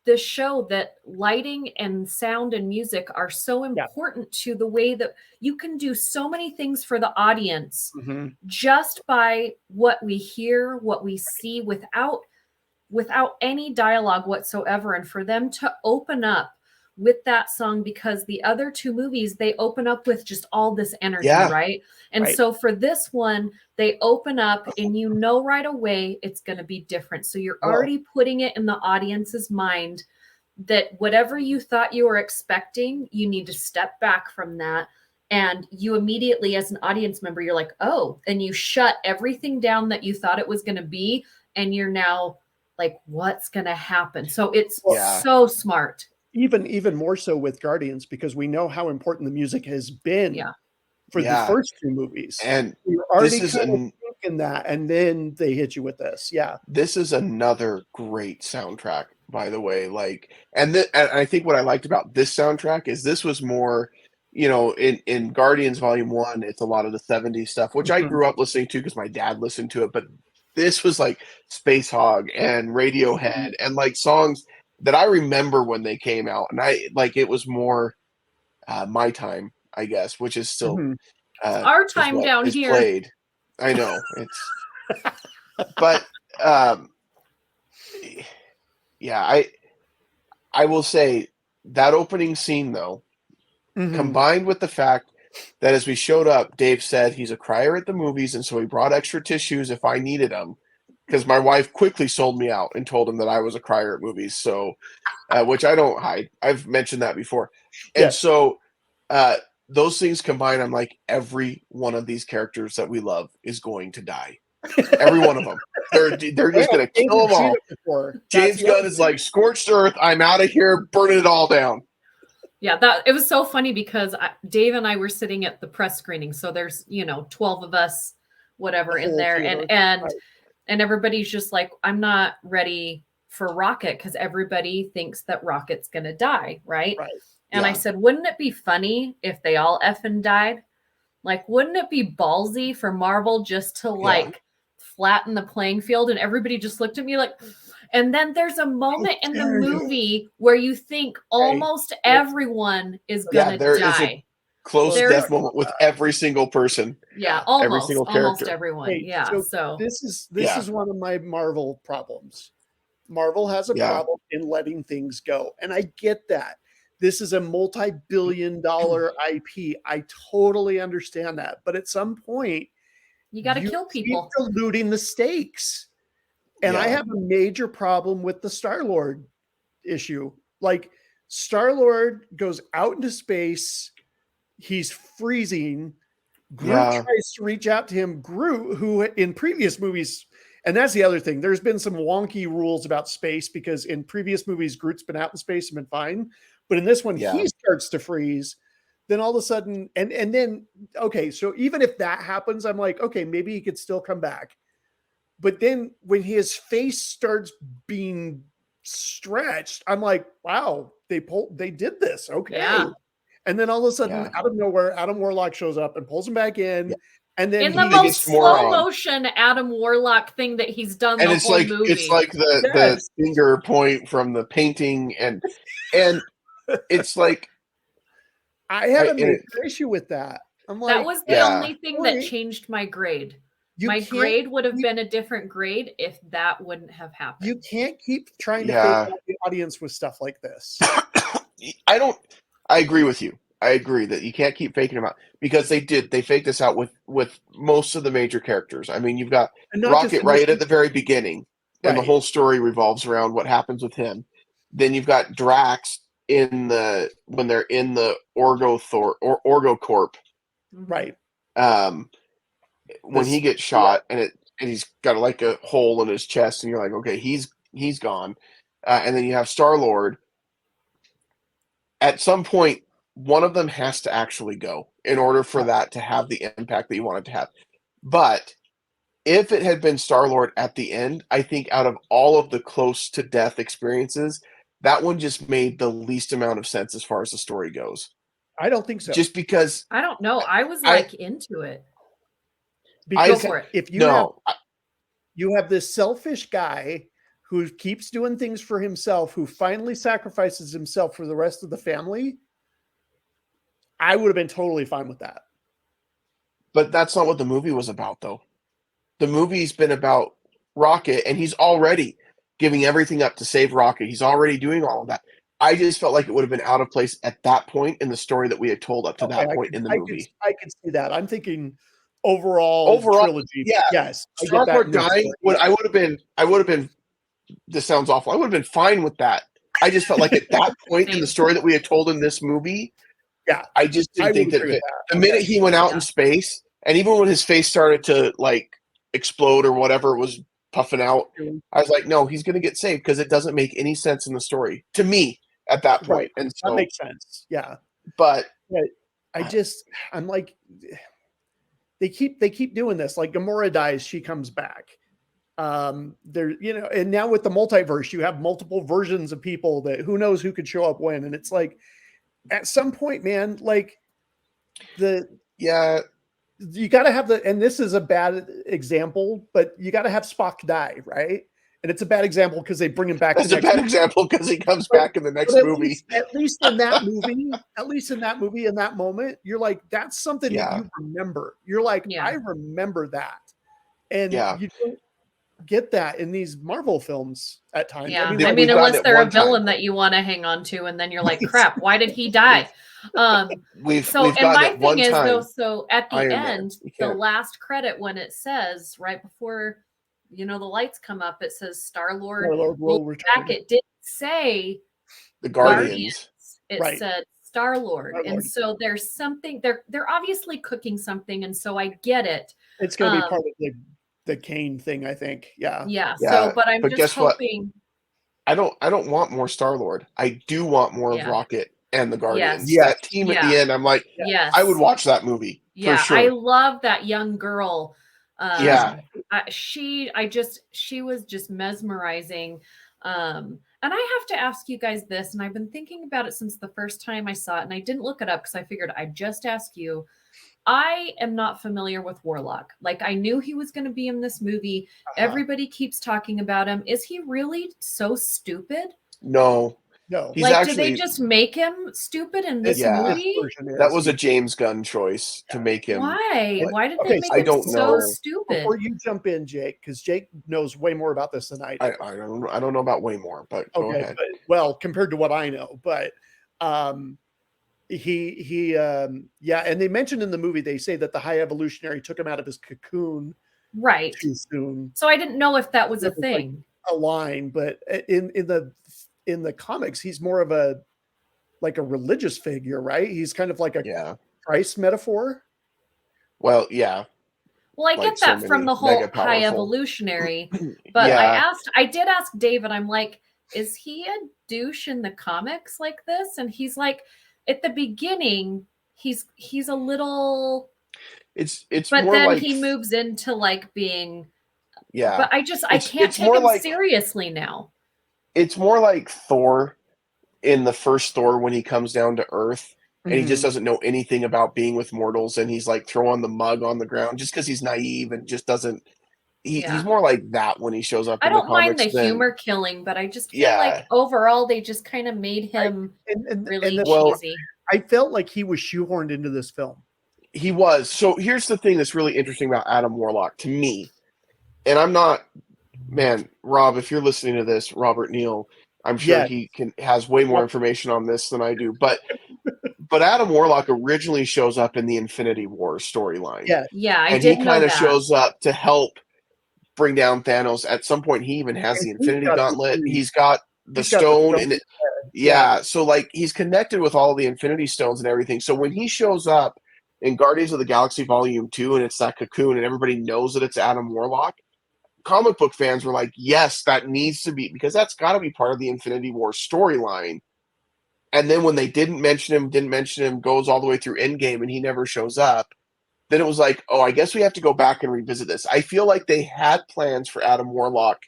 this show that lighting and sound and music are so important to the way that you can do so many things for the audience just by what we hear, what we see, without any dialogue whatsoever. And for them to open up with that song, because the other 2 movies, they open up with just all this energy, right? And so for this one, they open up and right away it's going to be different. So you're already putting it in the audience's mind that whatever you thought you were expecting, you need to step back from that. And you immediately, as an audience member, you're like, oh, and you shut everything down that you thought it was going to be. And you're now like, what's going to happen? So it's so smart. Even more so with Guardians, because we know how important the music has been for the first 2 movies. And you're already kind of thinking that, and then they hit you with this. Yeah. This is another great soundtrack, by the way. Like, and I think what I liked about this soundtrack is this was more, in Guardians Volume 1, it's a lot of the 70s stuff, which I grew up listening to because my dad listened to it. But this was like Space Hog and Radiohead and like songs that I remember when they came out. And it was more my time, I guess, which is still our time down here. Played. I know it's, but I will say that opening scene though, combined with the fact that as we showed up, Dave said he's a crier at the movies, and so he brought extra tissues if I needed them, because my wife quickly sold me out and told him that I was a crier at movies. So, which I don't hide. I've mentioned that before. And so those things combined, I'm like, every one of these characters that we love is going to die. Every one of them. They're just going to kill them all. James Gunn is like, scorched earth, I'm out of here, burning it all down. Yeah, it was so funny, because Dave and I were sitting at the press screening. So there's, 12 of us, whatever, in there. And everybody's just like, I'm not ready for Rocket, because everybody thinks that Rocket's going to die, right? And I said, wouldn't it be funny if they all effing died? Like, wouldn't it be ballsy for Marvel just to flatten the playing field? And everybody just looked at me like, and then there's a moment in the movie where you think almost everyone is going to die. Is a close death moment with every single person. Yeah, almost every single character. Almost everyone. So this is one of my Marvel problems. Marvel has a problem in letting things go, and I get that. This is a multi-billion-dollar IP. I totally understand that, but at some point, you got to kill people. Keep diluting the stakes. And I have a major problem with the Star-Lord issue. Like, Star-Lord goes out into space. He's freezing. Groot tries to reach out to him. Groot, who in previous movies, and that's the other thing, there's been some wonky rules about space because in previous movies, Groot's been out in space and been fine. But in this one, he starts to freeze. Then all of a sudden, and then, okay, so even if that happens, I'm like, okay, maybe he could still come back. But then when his face starts being stretched, I'm like, wow, they did this. Okay. Yeah. And then all of a sudden, out of nowhere, Adam Warlock shows up and pulls him back in. Yeah. And then in the most slow motion Adam Warlock thing that he's done the whole movie. It's like the finger point from the painting, and it's like I had a major issue with that. I'm like, that was the only thing that changed my grade. My grade would have been a different grade if that wouldn't have happened. You can't keep trying to fake out the audience with stuff like this. I agree with you. I agree that you can't keep faking them out because they faked this out with most of the major characters. I mean, you've got Rocket right at the very beginning, and the whole story revolves around what happens with him. Then you've got Drax when they're in the Orgo Corp. Right. When he gets shot and he's got like a hole in his chest, and you're like, okay, he's gone. And then you have Star-Lord. At some point, one of them has to actually go in order for that to have the impact that you want it to have. But if it had been Star-Lord at the end, I think out of all of the close to death experiences, that one just made the least amount of sense as far as the story goes. I don't think so. Just because I don't know. I was into it. Because if you have this selfish guy who keeps doing things for himself, who finally sacrifices himself for the rest of the family, I would have been totally fine with that. But that's not what the movie was about, though. The movie's been about Rocket, and he's already giving everything up to save Rocket. He's already doing all of that. I just felt like it would have been out of place at that point in the story that we had told up to that point in the movie. I could see that. I'm thinking overall trilogy. Yeah. Yes. Star-Lord dying, I would have been, this sounds awful. I would have been fine with that. I just felt like at that point in the story that we had told in this movie, I just didn't think that the minute he went out in space, and even when his face started to like explode or whatever it was puffing out, I was like, no, he's going to get saved because it doesn't make any sense in the story to me at that point. Right. And so that makes sense. Yeah. But I'm like, they keep doing this. Like Gamora dies, she comes back. There, and now with the multiverse, you have multiple versions of people that who knows who could show up when. And it's like, at some point, man, like you got to have and this is a bad example, but you got to have Spock die, right? And it's a bad example because they bring him back. That's a bad example because he comes back in the next movie. At least in that movie, in that moment, you're like, that's something that you remember. You're like, I remember that. And you don't get that in these Marvel films at times. Yeah. I mean unless they're a villain that you want to hang on to, and then you're like, crap, why did he die? We've my thing is though, so at the end, the last credit when it says right before the lights come up, it says Star-Lord will return. It didn't say the Guardians. It said Star-Lord. And so there's something they're obviously cooking something, and so I get it. It's gonna be part of the Kane thing, I think. Yeah. So but I'm just hoping I don't want more Star-Lord. I do want more of Rocket and the Guardians. That team at the end, I'm like, I would watch that movie. For sure. I love that young girl. She was just mesmerizing. And I have to ask you guys this, and I've been thinking about it since the first time I saw it, and I didn't look it up because I figured I'd just ask you. I am not familiar with Warlock. Like, I knew he was going to be in this movie. Everybody keeps talking about him. Is he really so stupid? No. He's like, did they just make him stupid in this movie? That was a James Gunn choice to make him. Why? Why did they make him so stupid? Before you jump in, Jake, because Jake knows way more about this than I do. I don't know about way more, but go ahead. Well, compared to what I know, but he and they mentioned in the movie, they say that the High Evolutionary took him out of his cocoon too soon. So I didn't know if that was a thing. Like a line, but in the comics, he's more of a religious figure, right? He's kind of like a Christ metaphor. Well, yeah. Well, I Like get so that from many the mega whole High powerful. Evolutionary, but Yeah. I did ask David, I'm like, is he a douche in the comics like this? And he's like, at the beginning, he's a little, It's but more then like, he moves into like being, yeah. but I can't It's take more him like seriously now. it's more like Thor in the first Thor when he comes down to Earth and he just Mhm. doesn't know anything about being with mortals, and he's like throwing the mug on the ground just because he's naive and just doesn't. He's Yeah. more like that when he shows up I in the don't mind the comics than, humor killing, but I just feel like yeah. overall they just kind of made I him and really Well, cheesy. I felt like he was shoehorned into this film. he was. So here's the thing that's really interesting about Adam Warlock to me, and I'm not, man, Rob, if you're listening to this, Robert Neal, I'm sure Yeah. he has way more information on this than I do. But Adam Warlock originally shows up in the Infinity War storyline, Yeah. Yeah, I and he did know kind of that. shows up to help bring down Thanos. At some point, he even has And the Infinity Gauntlet. the He's got the he's got the stone, stone. and it, Yeah. yeah, so like he's connected with all the Infinity Stones and everything. So when he shows up in Guardians of the Galaxy Volume 2 and it's that cocoon and everybody knows that it's Adam Warlock, comic book fans were like, yes, that needs to be, because that's got to be part of the Infinity War storyline. And then when they didn't mention him, goes all the way through Endgame and he never shows up, then it was like, oh, I guess we have to go back and revisit this. I feel like they had plans for Adam Warlock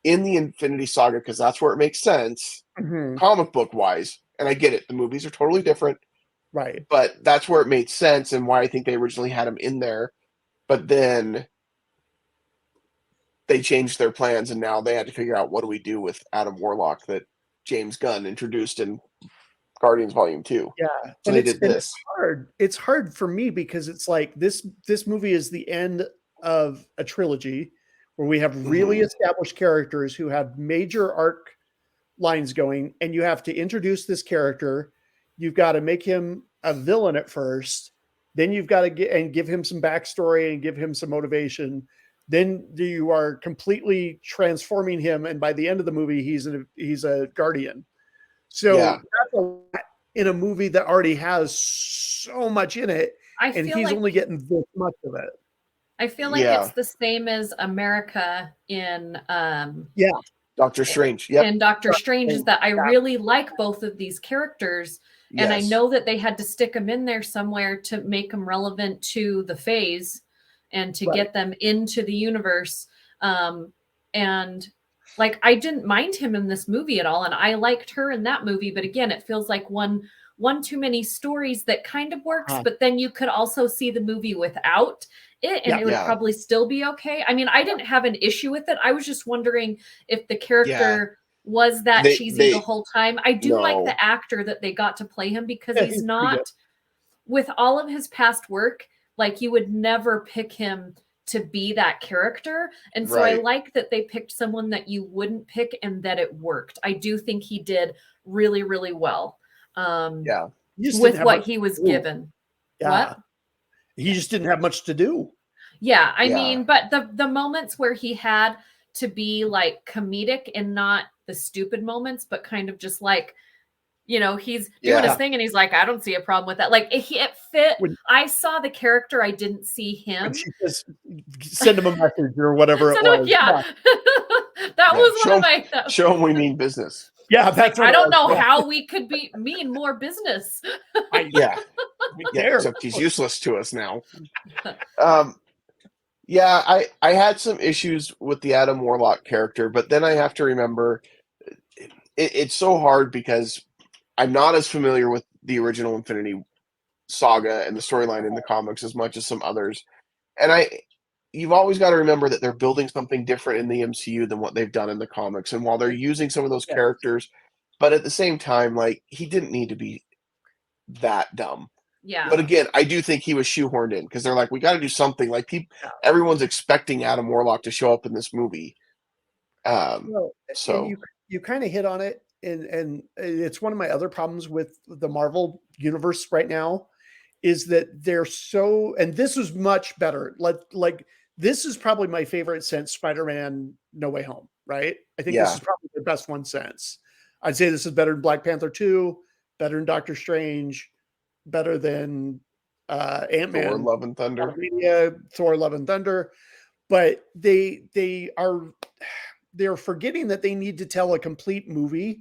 in the Infinity Saga because that's where it makes sense, Mhm. comic book wise. And I get it. The movies are totally different, Right. but that's where it made sense and why I think they originally had him in there. But then they changed their plans and now they had to figure out what do we do with Adam Warlock that James Gunn introduced in Guardians Volume 2. Yeah. So they did It's this. hard. It's hard for me because it's like this movie is the end of a trilogy where we have really Mm-hmm. established characters who have major arc lines going, and you have to introduce this character. You've got to make him a villain at first. Then you've got to give him some backstory and give him some motivation. Then you are completely transforming him, and by the end of the movie, he's a guardian. So Yeah. that's a lot in a movie that already has so much in it, I and feel he's like only getting this much of it. it's Yeah. the same as America Yeah, Doctor Strange. Yep. and Doctor Strange, is that I yeah, really like both of these characters, and I Yes. know that they had to stick them in there somewhere to make them relevant to the phase and to right. get them into the universe. And like I didn't mind him in this movie at all, and I liked her in that movie. But again, it feels like one too many stories that kind of works, but then you could also see the movie without it and Yeah. it would Yeah. probably still be okay. I mean, I didn't have an issue with it. I was just wondering if the Yeah. character was that cheesy the They whole time. I do like no. the actor that they got to play him because Yeah, he's he's pretty good. not, with all of his past work, like you would never pick him to be that character. And so I Right. like that they picked someone that you wouldn't pick and that it worked. I do think he did really, really well. Yeah. He just didn't With have what much he to was do. given. Yeah, What? he just didn't have much to do. Yeah, I Yeah. mean, but the moments where he had to be like comedic and not the stupid moments, but kind of just like, he's doing his Yeah. thing and he's like, I don't see a problem with that. Like it fit. When I saw the character, I didn't see him. she says, send him a message or whatever it So was. yeah, that Yeah. was one of my. Show them we mean business. Yeah, It's that's like, what I it don't was. know Yeah. how we could mean more business. Yeah. Yeah. There. Except he's useless to us now. Yeah, I had some issues with the Adam Warlock character, but then I have to remember it's so hard because I'm not as familiar with the original Infinity Saga and the storyline in the comics as much as some others. And you've always got to remember that they're building something different in the MCU than what they've done in the comics. And while they're using some of those Yeah. characters, but at the same time, like he didn't need to be that dumb. Yeah. But again, I do think he was shoehorned in because they're like, we got to do something. Like Yeah. everyone's expecting Adam Warlock to show up in this movie. Well, and So you kind of hit on it, and it's one of my other problems with the Marvel universe right now is that they're so, and this is much better. Like this is probably my favorite since Spider-Man No Way Home, right? I think this yeah, is probably the best one since. I'd say this is better than Black Panther 2, better than Doctor Strange, better than Ant-Man, Thor: Love and Thunder, Thor: Love and Thunder, but they're forgetting that they need to tell a complete movie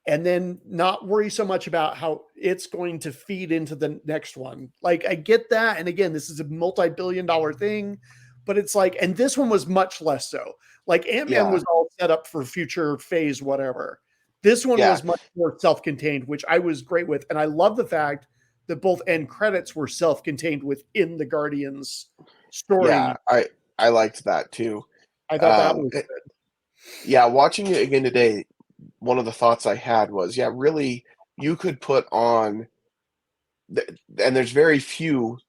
and then not worry so much about how it's going to feed into the next one. Like, I get that. And again, this is a multi-billion-dollar thing, but it's like, and this one was much less so. Like, Ant-Man was all set up for future phase, whatever. This one was much more self-contained, which I was great with. And I love the fact that both end credits were self-contained within the Guardians story. Yeah, I liked that too. I thought that was good. Yeah, watching it again today, one of the thoughts I had was, yeah, really, you could put on, and there's very few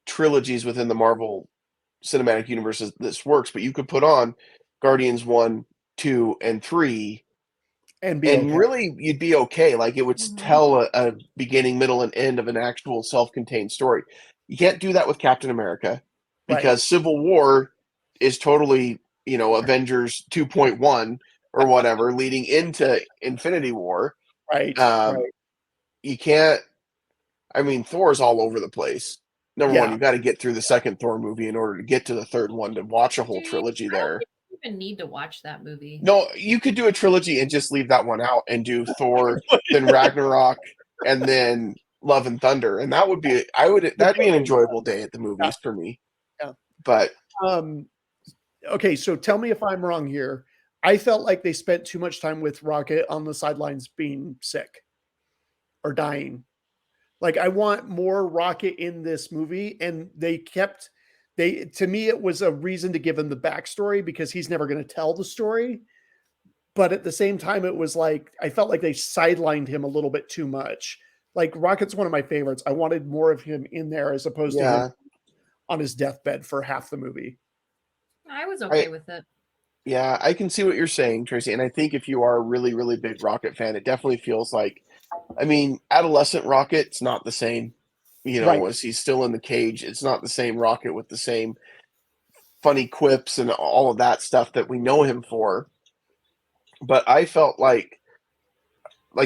trilogies within the Marvel Cinematic Universe this works, but you could put on Guardians 1, 2, and 3, and really you'd be okay. Like, it would tell a beginning, middle, and end of an actual self-contained story. You can't do that with Captain America because Civil War is totally, Avengers 2.1 or whatever, leading into Infinity War. Right. You can't. I mean, Thor's all over the place. Number one, you got to get through the second Thor movie in order to get to the third one to watch a whole trilogy there. I don't think you even need to watch that movie. No, you could do a trilogy and just leave that one out and do Thor, then Ragnarok, and then Love and Thunder, and that'd be an enjoyable day at the movies for me. Yeah. But okay, so tell me if I'm wrong here. I felt like they spent too much time with Rocket on the sidelines being sick or dying. Like, I want more Rocket in this movie, and to me, it was a reason to give him the backstory because he's never going to tell the story. But at the same time, it was like, I felt like they sidelined him a little bit too much. Like, Rocket's one of my favorites. I wanted more of him in there as opposed to him on his deathbed for half the movie. I was okay with it. Yeah, I can see what you're saying, Tracy. And I think if you are a really, really big Rocket fan, it definitely feels like, I mean, adolescent Rocket's not the same, as he's still in the cage. It's not the same Rocket with the same funny quips and all of that stuff that we know him for. But I felt like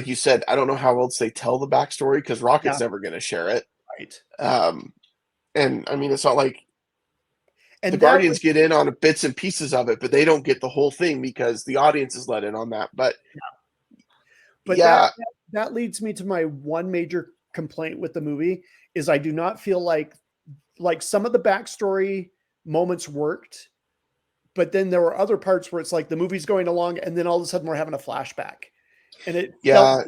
you said, I don't know how else they tell the backstory because Rocket's never going to share it. Right. And I mean, it's not like the Guardians get in on bits and pieces of it, but they don't get the whole thing because the audience is let in on that. But that leads me to my one major complaint with the movie is I do not feel like some of the backstory moments worked, but then there were other parts where it's like the movie's going along and then all of a sudden we're having a flashback, and it felt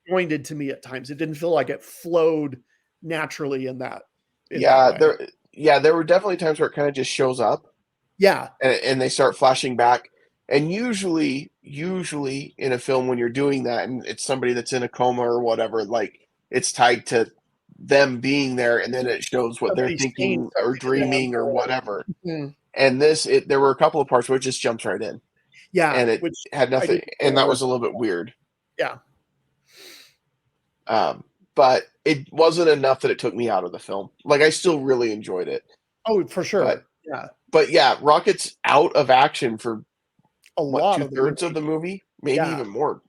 disjointed to me at times. It didn't feel like it flowed naturally in that. There were definitely times where it kind of just shows up. Yeah. And they start flashing back. And usually in a film when you're doing that and it's somebody that's in a coma or whatever, like it's tied to them being there and then it shows what they're thinking or dreaming or whatever. Mm-hmm. And there were a couple of parts where it just jumps right in. Yeah. And it had nothing. And that was a little bit weird. Yeah. But it wasn't enough that it took me out of the film. Like, I still really enjoyed it. Oh, for sure. But Rocket's out of action for a lot 2/3 of the movie, maybe even more.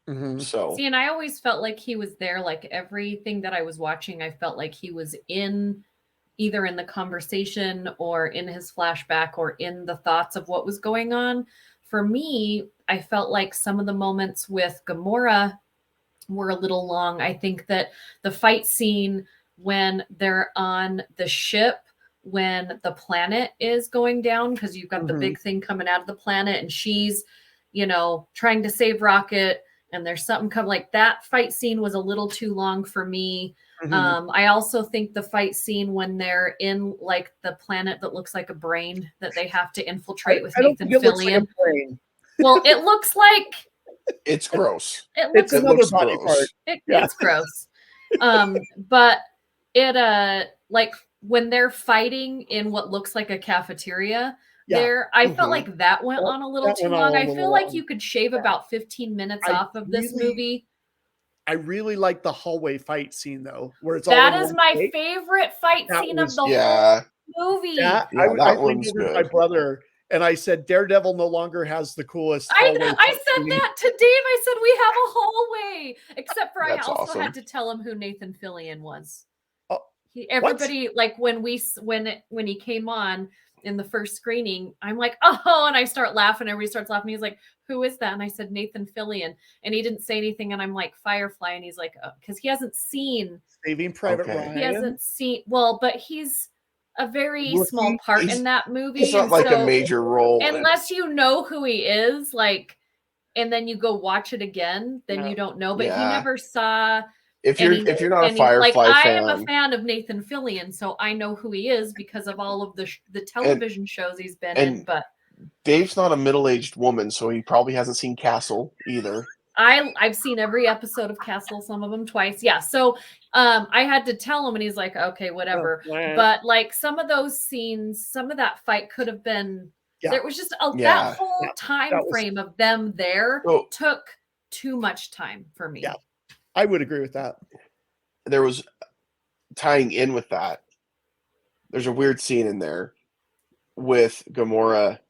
Mm-hmm. So see, and I always felt like he was there. Like everything that I was watching, I felt like he was either in the conversation or in his flashback or in the thoughts of what was going on. For me, I felt like some of the moments with Gamora were a little long. I think that the fight scene when they're on the ship, when the planet is going down, because you've got the big thing coming out of the planet and she's, trying to save Rocket and there's something coming, like that fight scene was a little too long for me. Mm-hmm. I also think the fight scene when they're in like the planet that looks like a brain that they have to infiltrate with Nathan Fillion. Well, it looks like it's gross. It looks body part. It's gross. But it like when they're fighting in what looks like a cafeteria, I felt like that went on a little too long. I feel like you could shave about 15 minutes off of this movie. I really like the hallway fight scene though, where it's that is my favorite fight scene of the whole movie. I leaned over to my brother and I said, Daredevil no longer has the coolest hallway. I said that to Dave. I said, we have a hallway. Except for I also had to tell him who Nathan Fillion was. Everybody, like when he came on in the first screening, I'm like, oh, and I start laughing. Everybody starts laughing. He's like, who is that? And I said, Nathan Fillion. And he didn't say anything. And I'm like, Firefly. And he's like, oh, because he hasn't seen Saving Private Ryan. He hasn't seen, well, but he's a very small part in that movie. It's not like a major role. Unless you know who he is, like, and then you go watch it again, then you don't know. But he never saw. If you're not a Firefly fan, I am a fan of Nathan Fillion, so I know who he is because of all of the television shows he's been in. But Dave's not a middle-aged woman, so he probably hasn't seen Castle either. I've seen every episode of Castle, some of them twice. Yeah, so I had to tell him, and he's like, okay, whatever. But like some of those scenes, some of that fight could have been. There was just that whole time frame of them there took too much time for me. Yeah. I would agree with that. There was tying in with that. There's a weird scene in there with Gamora,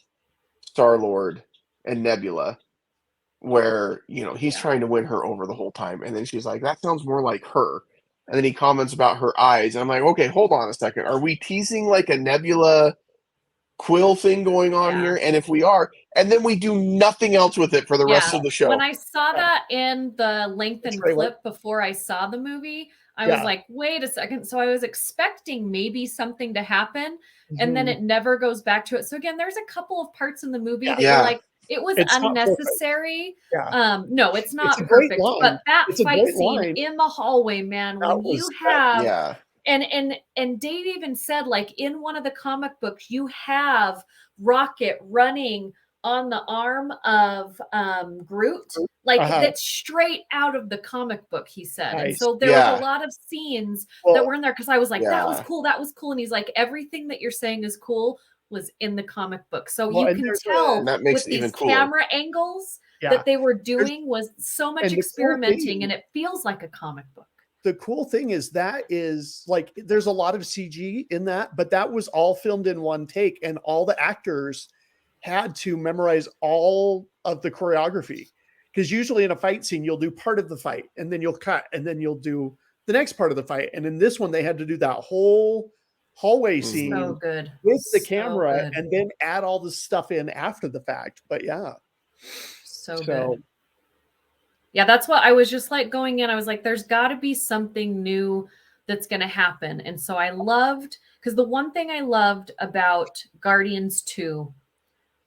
Star-Lord, and Nebula where, he's trying to win her over the whole time. And then she's like, that sounds more like her. And then he comments about her eyes. And I'm like, okay, hold on a second. Are we teasing like a Nebula Quill thing going on here? And if we are, and then we do nothing else with it for the rest of the show. When I saw that in the lengthened clip before I saw the movie, I was like, wait a second. So I was expecting maybe something to happen, and then it never goes back to it. So again, there's a couple of parts in the movie that you're like, it was unnecessary. No, it's not perfect. But that fight scene in the hallway, man, when you have and Dave even said, like, in one of the comic books, you have Rocket running on the arm of Groot, like that's straight out of the comic book, he said. And so there was a lot of scenes that were in there because I was like, that was cool. And he's like, everything that you're saying is cool was in the comic book. So you can tell that makes with these camera angles that they were doing was so much experimenting, and it feels like a comic book. The cool thing is that is like, there's a lot of CG in that, but that was all filmed in one take, and all the actors had to memorize all of the choreography. Because usually in a fight scene, you'll do part of the fight and then you'll cut and then you'll do the next part of the fight. And in this one, they had to do that whole hallway scene with the camera and then add all the stuff in after the fact. But so good. Yeah, that's what I was just like going in. I was like, there's got to be something new that's going to happen. And so I loved, because the one thing I loved about Guardians 2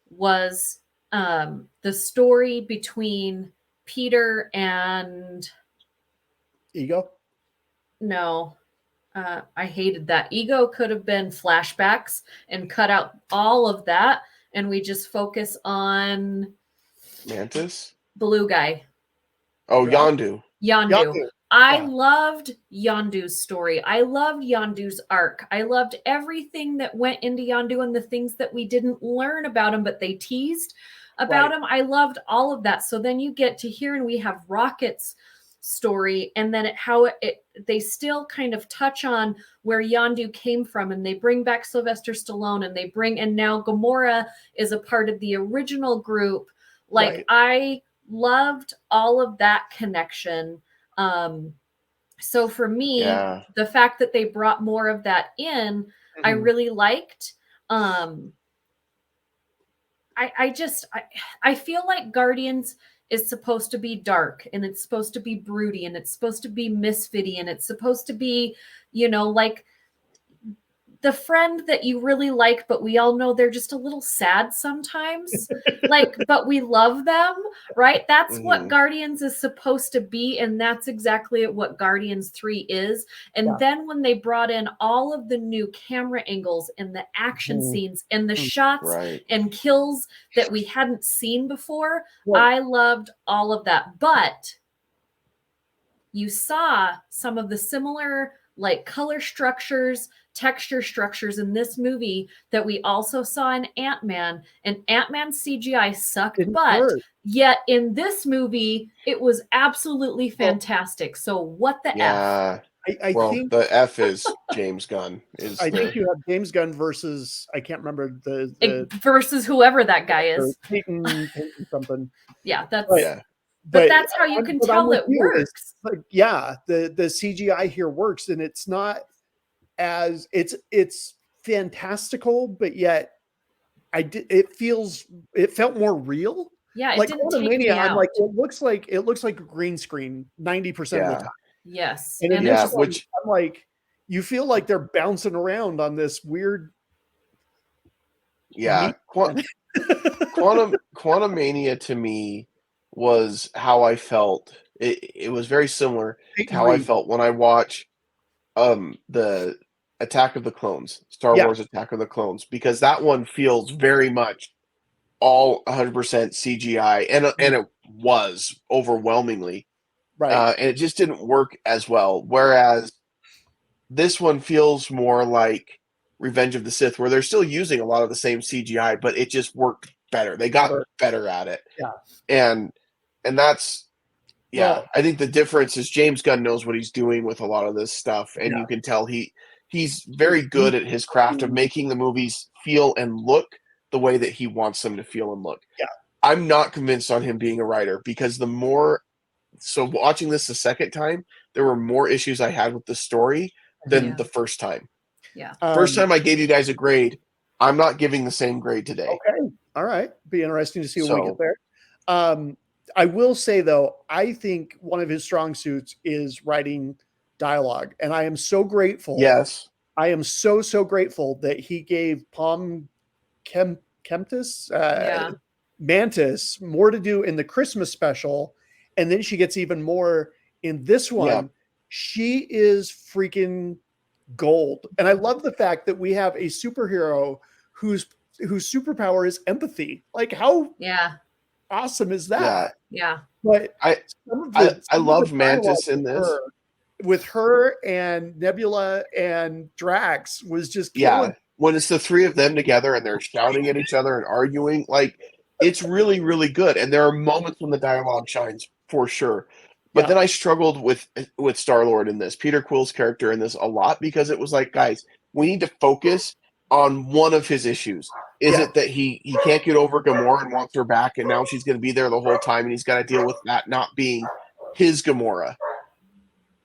was the story between Peter and Ego. No, I hated that. Ego could have been flashbacks and cut out all of that, and we just focus on Mantis, blue guy. Oh, Yondu. I loved Yondu's story. I loved Yondu's arc. I loved everything that went into Yondu and the things that we didn't learn about him, but they teased about him. I loved all of that. So then you get to here and we have Rocket's story, and then they still kind of touch on where Yondu came from, and they bring back Sylvester Stallone, and now Gamora is a part of the original group. I loved all of that connection. So for me, the fact that they brought more of that in, I really liked. I feel like Guardians is supposed to be dark, and it's supposed to be broody, and it's supposed to be misfitty, and it's supposed to be, like the friend that you really like, but we all know they're just a little sad sometimes, but we love them, right? That's what Guardians is supposed to be. And that's exactly what Guardians 3 is. And then when they brought in all of the new camera angles and the action scenes and the shots and kills that we hadn't seen before, I loved all of that. But you saw some of the similar color structures, texture structures in this movie that we also saw in Ant-Man, and Ant-Man's CGI sucked, yet in this movie it was absolutely fantastic. So what the F? I think the F is James Gunn. I think you have James Gunn versus, I can't remember versus whoever that guy is. Peyton something. Yeah, that's But that's how you can tell it works. The CGI here works, and it's not as it's fantastical, but yet it felt more real. Yeah, it Like didn't take me Quantumania, I'm out. like, it looks like a green screen 90% of the time. Yes. And in this one, I'm like, you feel like they're bouncing around on this weird Quantumania to me was how I felt. It was very similar to how I felt when I watch the Attack of the Clones, Star Wars Attack of the Clones, because that one feels very much all 100% CGI, and it was overwhelmingly, right, and it just didn't work as well. Whereas this one feels more like Revenge of the Sith, where they're still using a lot of the same CGI, but it just worked better. They got better at it, and that's I think the difference is James Gunn knows what he's doing with a lot of this stuff, and you can tell he's very good at his craft of making the movies feel and look the way that he wants them to feel and look. I'm not convinced on him being a writer, because watching this the second time, there were more issues I had with the story than the first time. First time I gave you guys a grade. I'm not giving the same grade today. Okay. All right. Be interesting to see when we get there. I will say, though, I think one of his strong suits is writing dialogue. And I am so grateful. Yes. I am so grateful that he gave Palm Mantis more to do in the Christmas special. And then she gets even more in this one. Yeah. She is freaking gold. And I love the fact that we have a superhero whose superpower is empathy. Like, how awesome is that? Yeah. But I love Mantis in this. With her and Nebula and Drax was just killing. When it's the three of them together and they're shouting at each other and arguing, like, it's really, really good. And there are moments when the dialogue shines, for sure. But then I struggled with Star-Lord in this, Peter Quill's character in this, a lot, because it was like, guys, we need to focus on one of his issues. Is it that he can't get over Gamora and wants her back, and now she's going to be there the whole time, and he's got to deal with that not being his Gamora?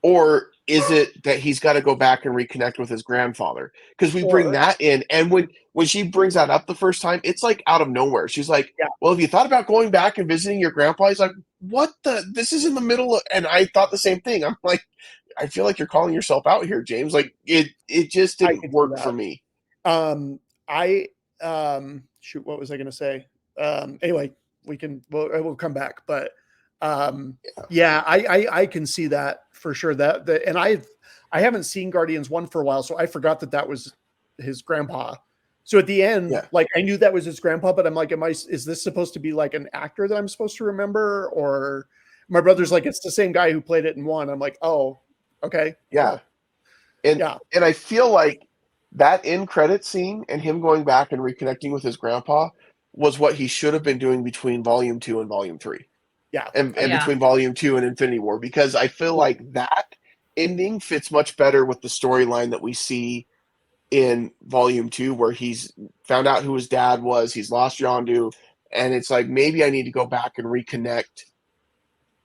Or is it that he's got to go back and reconnect with his grandfather? Because we bring that in, and when she brings that up the first time, it's like out of nowhere. She's like, well, have you thought about going back and visiting your grandpa? He's like, what the? This is in the middle of, and I thought the same thing. I'm like, I feel like you're calling yourself out here, James. Like, it just didn't work for me. Shoot, what was I going to say? Anyway, we'll come back, but I can see that for sure. And I haven't seen Guardians 1 for a while, so I forgot that was his grandpa. So at the end, like, I knew that was his grandpa, but I'm like, is this supposed to be like an actor that I'm supposed to remember? Or my brother's like, it's the same guy who played it in 1. I'm like, oh, okay. Yeah. Cool. And I feel like that end credit scene and him going back and reconnecting with his grandpa was what he should have been doing between Volume 2 and Volume 3. Yeah. And between Volume 2 and Infinity War, because I feel like that ending fits much better with the storyline that we see in Volume 2, where he's found out who his dad was, he's lost Yondu, and it's like, maybe I need to go back and reconnect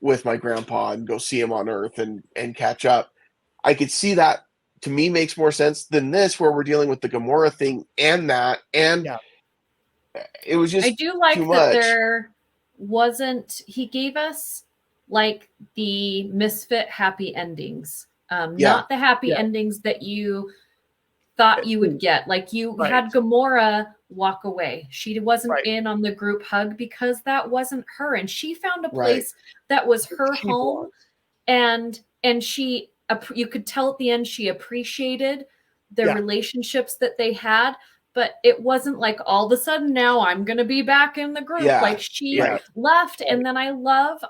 with my grandpa and go see him on Earth and catch up. I could see that, to me, makes more sense than this, where we're dealing with the Gamora thing and that, and it was just I do like too that much. there wasn't, he gave us like the misfit happy endings, not the happy endings that you thought you would get. Like, you had Gamora walk away. She wasn't in on the group hug because that wasn't her, and she found a place that was her home, and she, you could tell at the end she appreciated the relationships that they had. But it wasn't like all of a sudden now I'm going to be back in the group. Like, she left. And then I love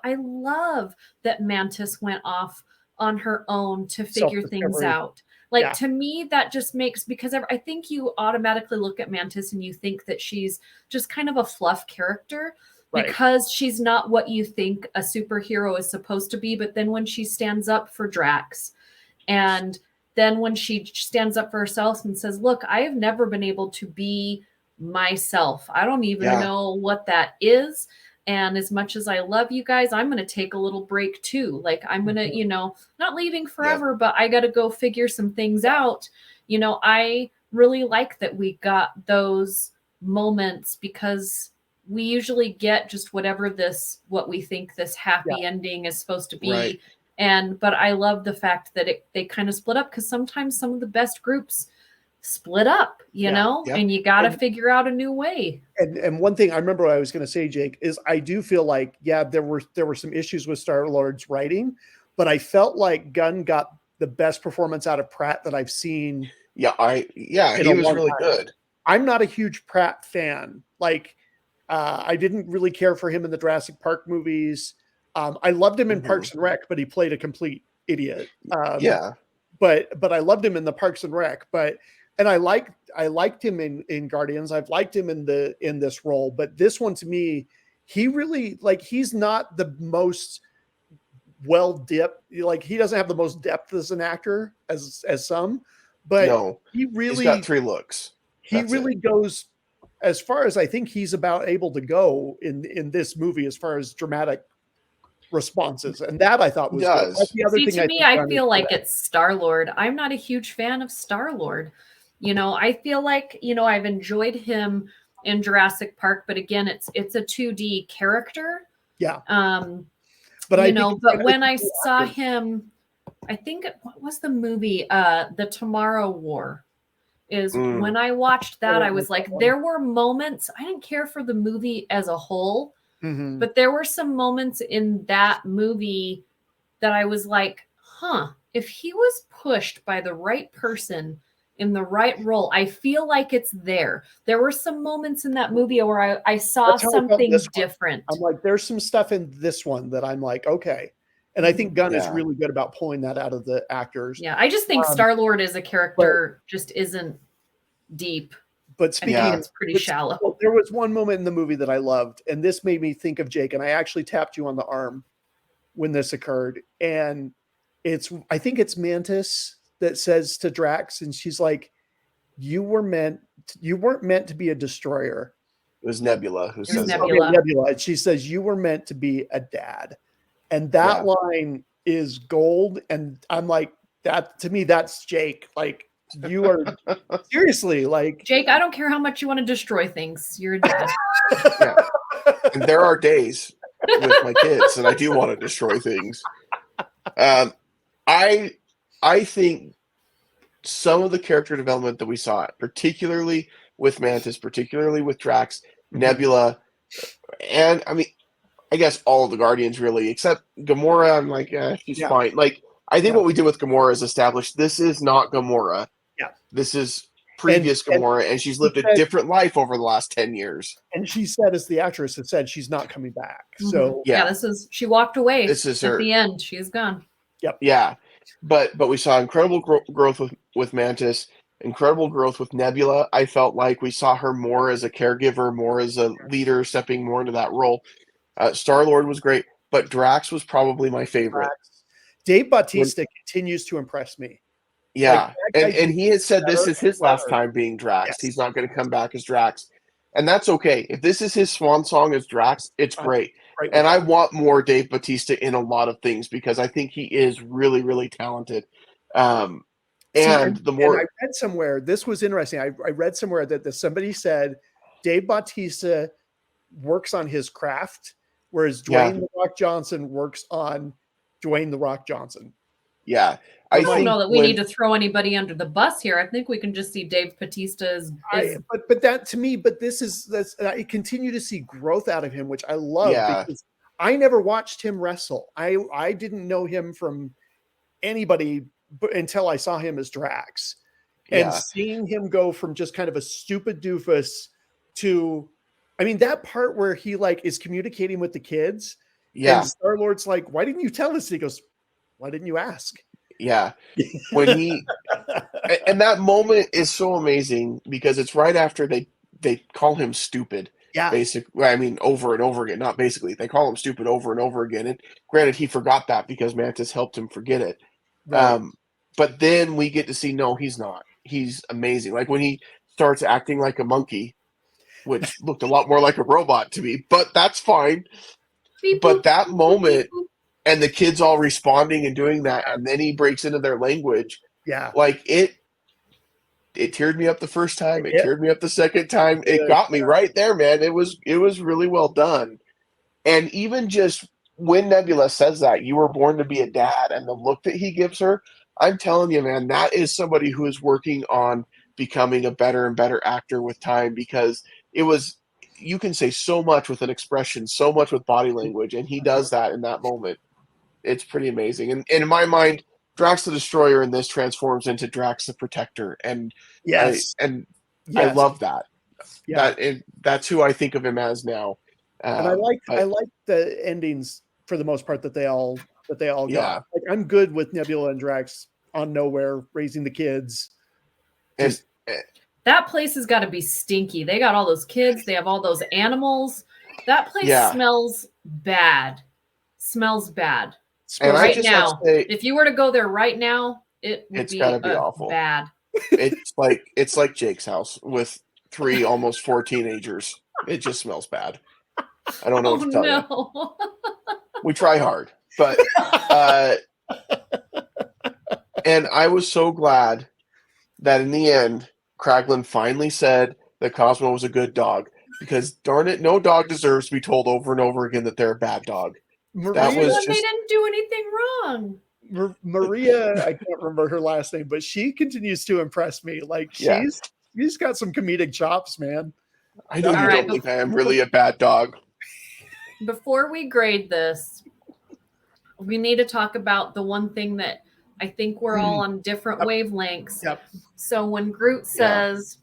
that Mantis went off on her own to figure things out. Like, to me, that just makes, because I think you automatically look at Mantis and you think that she's just kind of a fluff character because she's not what you think a superhero is supposed to be. But then when she stands up for Drax, and then when she stands up for herself and says, look, I have never been able to be myself. I don't even know what that is. And as much as I love you guys, I'm going to take a little break too. Like, I'm going to, not leaving forever, but I got to go figure some things out. I really like that we got those moments, because we usually get just what we think this happy ending is supposed to be. Right. But I love the fact that they kind of split up, because sometimes some of the best groups split up, and you got to figure out a new way. And one thing I remember I was going to say, Jake, is I do feel like, there were some issues with Star-Lord's writing, but I felt like Gunn got the best performance out of Pratt that I've seen. He was really good. I'm not a huge Pratt fan. Like, I didn't really care for him in the Jurassic Park movies. I loved him in Parks and Rec, but he played a complete idiot. But I loved him in the Parks and Rec. And I liked him in Guardians. I've liked him in this role, but this one, to me, he really, like, he's not the most well-dipped. Like, he doesn't have the most depth as an actor as some, but he's got 3 looks. He really goes as far as I think he's about able to go in this movie, as far as dramatic responses, and that I thought was good. That's the other thing. To me, I feel like it's Star-Lord. I'm not a huge fan of Star-Lord. I feel like, I've enjoyed him in Jurassic Park, but again, it's a 2D character. Yeah. But when I saw him, I think, what was the movie? The Tomorrow War. When I watched that, I was like, there were moments, I didn't care for the movie as a whole, but there were some moments in that movie that I was like, if he was pushed by the right person in the right role, I feel like it's there. There were some moments in that movie where I saw something different. I'm like, there's some stuff in this one that I'm like, okay. And I think Gunn is really good about pulling that out of the actors. Yeah, I just think Star-Lord as a character just isn't deep. But speaking it's pretty shallow. There was one moment in the movie that I loved, and this made me think of Jake, and I actually tapped you on the arm when this occurred. And I think it's Mantis that says to Drax, and she's like, you weren't meant to be a destroyer. It was Nebula who says Nebula. And she says, you were meant to be a dad. And that line is gold. And I'm like, that to me, that's Jake. Like, you are seriously, like, Jake, I don't care how much you want to destroy things. You're a dad. And there are days with my kids, and I do want to destroy things. I think some of the character development that we saw, particularly with Mantis, particularly with Drax, Nebula, and I guess all of the Guardians really, except Gamora. I'm like, she's fine. Like, I think what we did with Gamora is establish this is not Gamora. Yeah. This is previous Gamora, and she's lived a different life over the last 10 years. And she said, as the actress has said, she's not coming back. So she walked away. This is at her. the end. She is gone. Yep. Yeah. But we saw incredible growth with Mantis, incredible growth with Nebula. I felt like we saw her more as a caregiver, more as a leader, stepping more into that role. Star-Lord was great, but Drax was probably my favorite. Dave Bautista continues to impress me. Yeah, and he had said this is his last time being Drax. Yes. He's not going to come back as Drax. And that's okay. If this is his swan song as Drax, it's great. And I want more Dave Bautista in a lot of things, because I think he is really, really talented. I read somewhere, this was interesting. I read somewhere that somebody said Dave Bautista works on his craft, whereas Dwayne The Rock Johnson works on Dwayne The Rock Johnson. Yeah. I don't know that we need to throw anybody under the bus here. I think we can just see Dave Bautista as but that to me, but I continue to see growth out of him, which I love, because I never watched him wrestle. I didn't know him from anybody until I saw him as Drax. And seeing him go from just kind of a stupid doofus to, that part where he is communicating with the kids. Yeah. And Star-Lord's like, why didn't you tell us? And he goes, why didn't you ask? Yeah. When he and that moment is so amazing, because it's right after they call him stupid. Yeah. Basically, over and over again. Not basically. They call him stupid over and over again. And granted, he forgot that because Mantis helped him forget it. Right. But then we get to see, no, he's not. He's amazing. Like when he starts acting like a monkey, which looked a lot more like a robot to me, but that's fine. But that moment, and the kids all responding and doing that, and then he breaks into their language. Yeah. it teared me up the first time. It Yeah. teared me up the second time. It got me right there, man. It was really well done. And even just when Nebula says that, you were born to be a dad, and the look that he gives her, I'm telling you, man, that is somebody who is working on becoming a better and better actor with time, because it was, you can say so much with an expression, so much with body language, and he does that in that moment. It's pretty amazing. And in my mind, Drax the Destroyer in this transforms into Drax the Protector, and I Yes. and I Yes. love that. Yeah. That's who I think of him as now. And I like the endings for the most part that they all got. Like, I'm good with Nebula and Drax on Nowhere raising the kids. Just that place has got to be stinky. They got all those kids. They have all those animals. That place smells bad. Smells bad. And right now, if you were to go there right now, it's gotta be awful. Bad. It's like Jake's house with 3 almost 4 teenagers. It just smells bad. I don't know what to tell you. We try hard, but and I was so glad that in the end, Kraglin finally said that Cosmo was a good dog, because darn it, no dog deserves to be told over and over again that they're a bad dog. That was just, they didn't do anything wrong. Maria, I can't remember her last name, but she continues to impress me. Like, she's got some comedic chops, man. I know you don't think I am really a bad dog. Before we grade this, we need to talk about the one thing that I think we're all on different wavelengths. Yep. So when Groot says,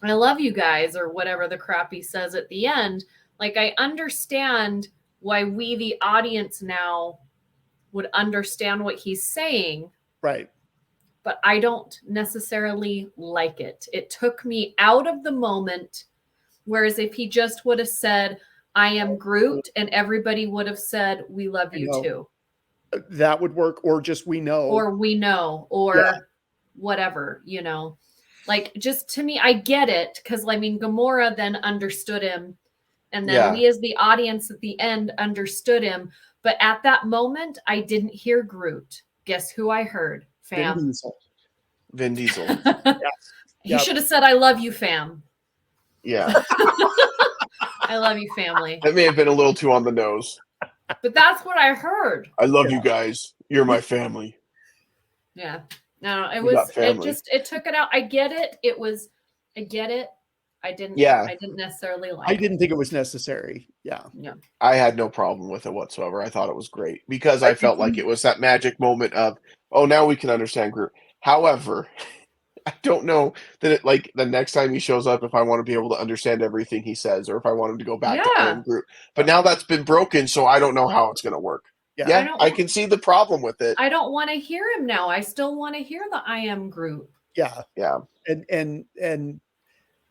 I love you guys, or whatever the crap he says at the end, like, I understand why we, the audience, now would understand what he's saying. Right. But I don't necessarily like it. It took me out of the moment. Whereas if he just would have said, I am Groot, and everybody would have said, we love you too. That would work. Or just, we know. Or whatever, you know. Like, just to me, I get it. Because, I mean, Gamora then understood him. And then we as the audience at the end understood him. But at that moment, I didn't hear Groot. Guess who I heard? Fam. Vin Diesel. He should have said, I love you, fam. Yeah. I love you, family. Oh, That may have been a little too on the nose. But that's what I heard. I love you guys. You're my family. Yeah. No, it took it out. I get it. I get it. I didn't necessarily like it. I didn't think it was necessary. Yeah. I had no problem with it whatsoever. I thought it was great, because I felt like it was that magic moment of, oh, now we can understand Groot. However, I don't know that the next time he shows up, if I want to be able to understand everything he says, or if I want him to go back to I am Groot. But now that's been broken, so I don't know how it's going to work. Yeah, I can see the problem with it. I don't want to hear him now. I still want to hear the I am Groot. Yeah. Yeah. And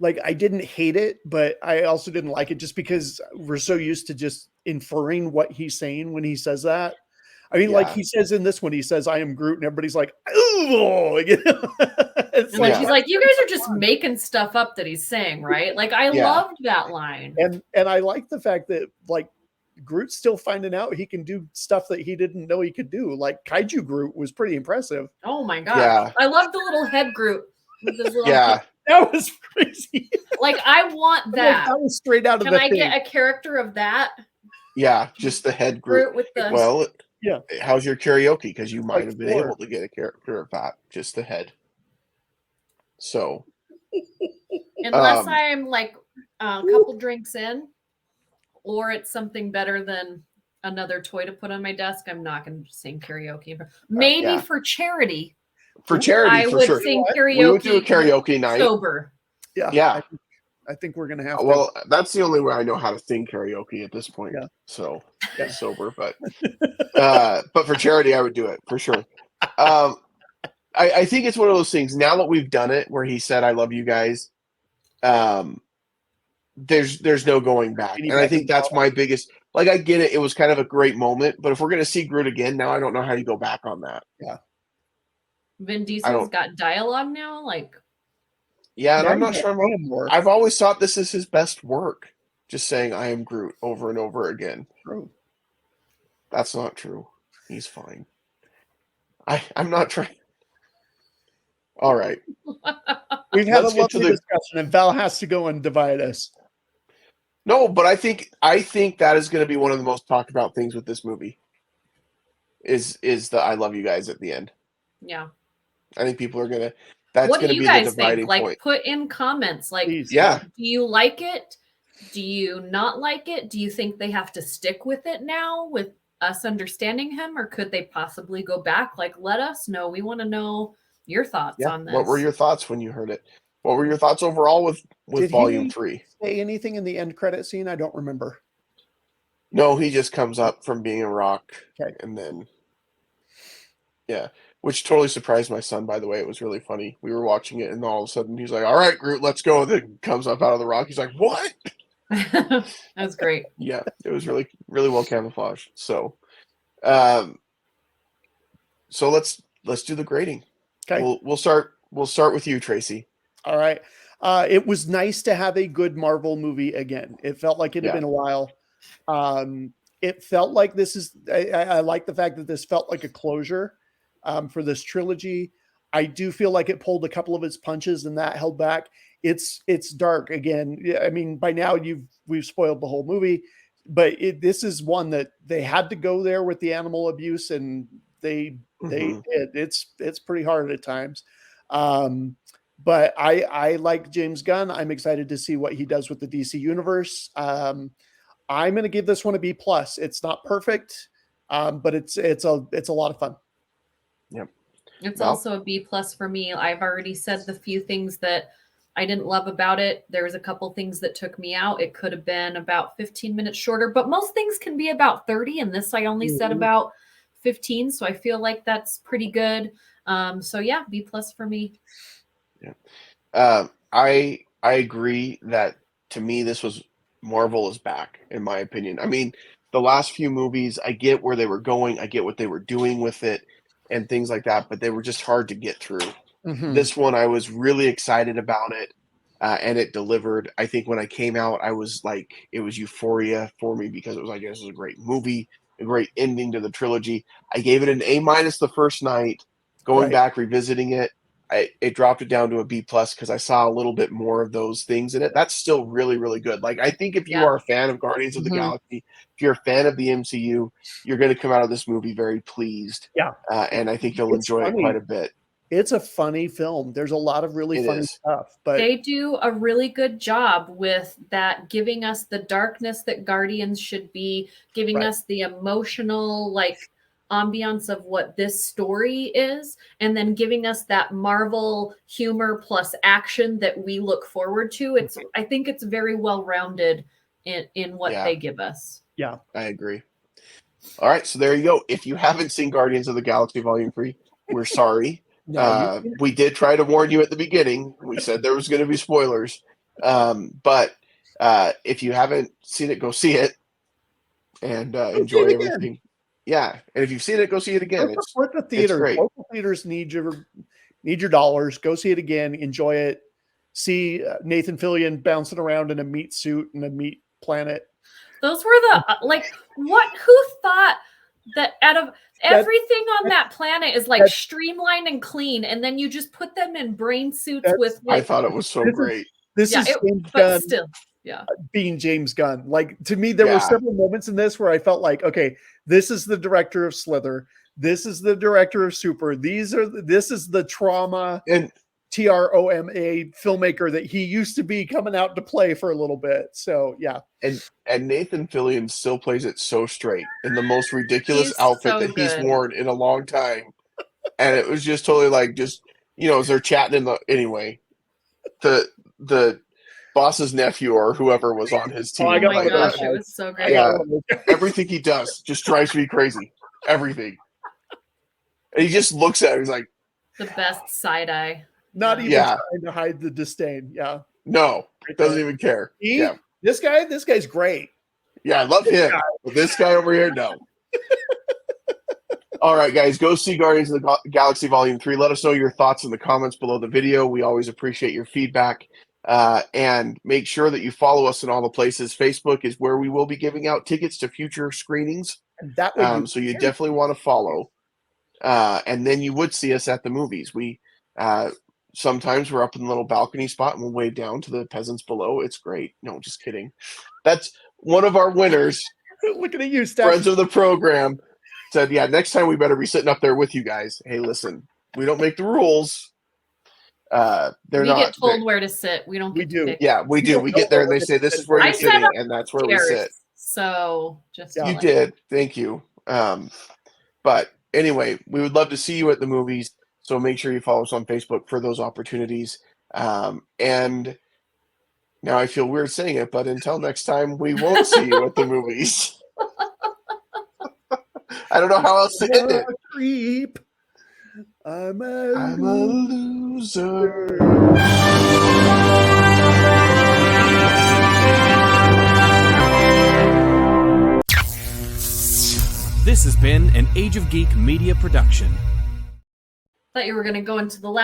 like, I didn't hate it, but I also didn't like it, just because we're so used to just inferring what he's saying when he says that. I mean, like he says in this one, he says, I am Groot, and everybody's like, oh, you know? It's like, he's like, you guys are just making stuff up that he's saying, right? Like, I loved that line. And I like the fact that, like, Groot's still finding out he can do stuff that he didn't know he could do. Like, Kaiju Groot was pretty impressive. Oh my god. Yeah. I love the little head Groot with his little that was crazy. Like, I want that. That was straight out of Can the I thing. get a character of that? Yeah, just the head Groot with the how's your karaoke? Because you might have been able to get a character of that, just the head. So unless I'm like a couple drinks in, or it's something better than another toy to put on my desk, I'm not going to sing karaoke. Maybe for charity. For charity, I for would sure. sing karaoke. We would do a karaoke night. Sober. Yeah. I think we're gonna have to. Well, that's the only way I know how to sing karaoke at this point. Yeah. So sober, but for charity, I would do it for sure. I think it's one of those things. Now that we've done it, where he said, "I love you guys," there's no going back, and I think that's my biggest. Like, I get it; it was kind of a great moment, but if we're gonna see Groot again, now I don't know how you go back on that. Yeah. Vin Diesel's got dialogue now, like. Yeah, and I'm not sure. I've always thought this is his best work. Just saying, I am Groot over and over again. True. That's not true. He's fine. I'm not trying. All right. We've had a lovely discussion, and Val has to go and divide us. No, but I think that is going to be one of the most talked about things with this movie. Is the "I love you guys" at the end? Yeah. I think people are gonna. That's what going do to you be the guys dividing think? Like, point. put in comments. Like, yeah, do you like it? Do you not like it? Do you think they have to stick with it now with us understanding him, or could they possibly go back? Like, let us know. We want to know your thoughts on this. What were your thoughts when you heard it? What were your thoughts overall with Did Volume 3? Say anything in the end credit scene? I don't remember. No, he just comes up from being a rock, okay. And then, yeah, which totally surprised my son. By the way, it was really funny. We were watching it, and all of a sudden he's like, "All right, Groot, let's go." And then comes up out of the rock. He's like, "What?" That's great. Yeah, it was really, really well camouflaged. So, so let's do the grading. Okay, we'll start with you, Tracy. All right. It was nice to have a good Marvel movie again. It felt like it had been a while. It felt like this is. I like the fact that this felt like a closure for this trilogy. I do feel like it pulled a couple of its punches, and that held back. It's dark again. I mean, by now we've spoiled the whole movie, but this is one that they had to go there with the animal abuse, and they did. It's pretty hard at times. But I like James Gunn. I'm excited to see what he does with the DC universe. I'm going to give this one a B+. It's not perfect, but it's a lot of fun. Yep. It's also a B+ for me. I've already said the few things that I didn't love about it. There was a couple things that took me out. It could have been about 15 minutes shorter, but most things can be about 30. And this I only said about 15. So I feel like that's pretty good. So yeah, B+ for me. Yeah. I agree that to me, this was Marvel is back, in my opinion. I mean, the last few movies, I get where they were going. I get what they were doing with it and things like that, but they were just hard to get through. This one, I was really excited about it, and it delivered. I think when I came out, I was like, it was euphoria for me because it was like, this is a great movie, a great ending to the trilogy. I gave it an A- the first night. Going back, revisiting it, it dropped it down to a B+ because I saw a little bit more of those things in it. That's still really, really good. Like, I think if you are a fan of Guardians of the Galaxy, if you're a fan of the MCU, you're going to come out of this movie very pleased. Yeah. And I think you'll enjoy it quite a bit. It's a funny film. There's a lot of really funny stuff, but they do a really good job with that, giving us the darkness that Guardians should be, giving us the emotional, like, ambiance of what this story is, and then giving us that Marvel humor plus action that we look forward to. I think it's very well rounded in what they give us. Yeah, I agree. All right, so there you go. If you haven't seen Guardians of the Galaxy Volume 3, we're sorry. We did try to warn you at the beginning. We said there was going to be spoilers. But if you haven't seen it, go see it and enjoy everything. Yeah, and if you've seen it, go see it again. It's the theater. It's great. Local theaters need your dollars. Go see it again. Enjoy it. See Nathan Fillion bouncing around in a meat suit and a meat planet. Those were the who thought that out of everything on that planet is like streamlined and clean, and then you just put them in brain suits with like, I thought it was so great. This is James Gunn, still, being James Gunn. Like, to me, there were several moments in this where I felt like, okay, this is the director of Slither. This is the director of Super. This is the trauma and TROMA filmmaker that he used to be, coming out to play for a little bit. So yeah. And Nathan Fillion still plays it so straight in the most ridiculous outfit that he's worn in a long time. And it was just totally like, just, as they're chatting anyway, the boss's nephew or whoever was on his team. Oh my gosh, it was so great. Yeah, everything he does just drives me crazy. Everything. And he just looks at it. He's like, the best side eye. Not even trying to hide the disdain. Yeah. No, doesn't even care. This guy's great. Yeah, I love him. But this guy over here, no. All right, guys, go see Guardians of the Galaxy Volume 3. Let us know your thoughts in the comments below the video. We always appreciate your feedback. And make sure that you follow us in all the places. Facebook is where we will be giving out tickets to future screenings. And that way so you definitely want to follow. And then you would see us at the movies. sometimes we're up in the little balcony spot and we'll wave down to the peasants below. It's great. No, just kidding. That's one of our winners. Looking at you, Steph. Friends of the program said, yeah, next time we better be sitting up there with you guys. Hey, listen, we don't make the rules. We get told where to sit. We don't. We do. Yeah, we do. We get there and they say, this is where you're sitting, and that's where we sit. So you did. Thank you. But anyway, we would love to see you at the movies. So make sure you follow us on Facebook for those opportunities. And now I feel weird saying it, but until next time, we won't see you at the movies. I don't know how else to end it. Creep. I'm a loser. This has been an Age of Geek media production. Thought you were going to go into the last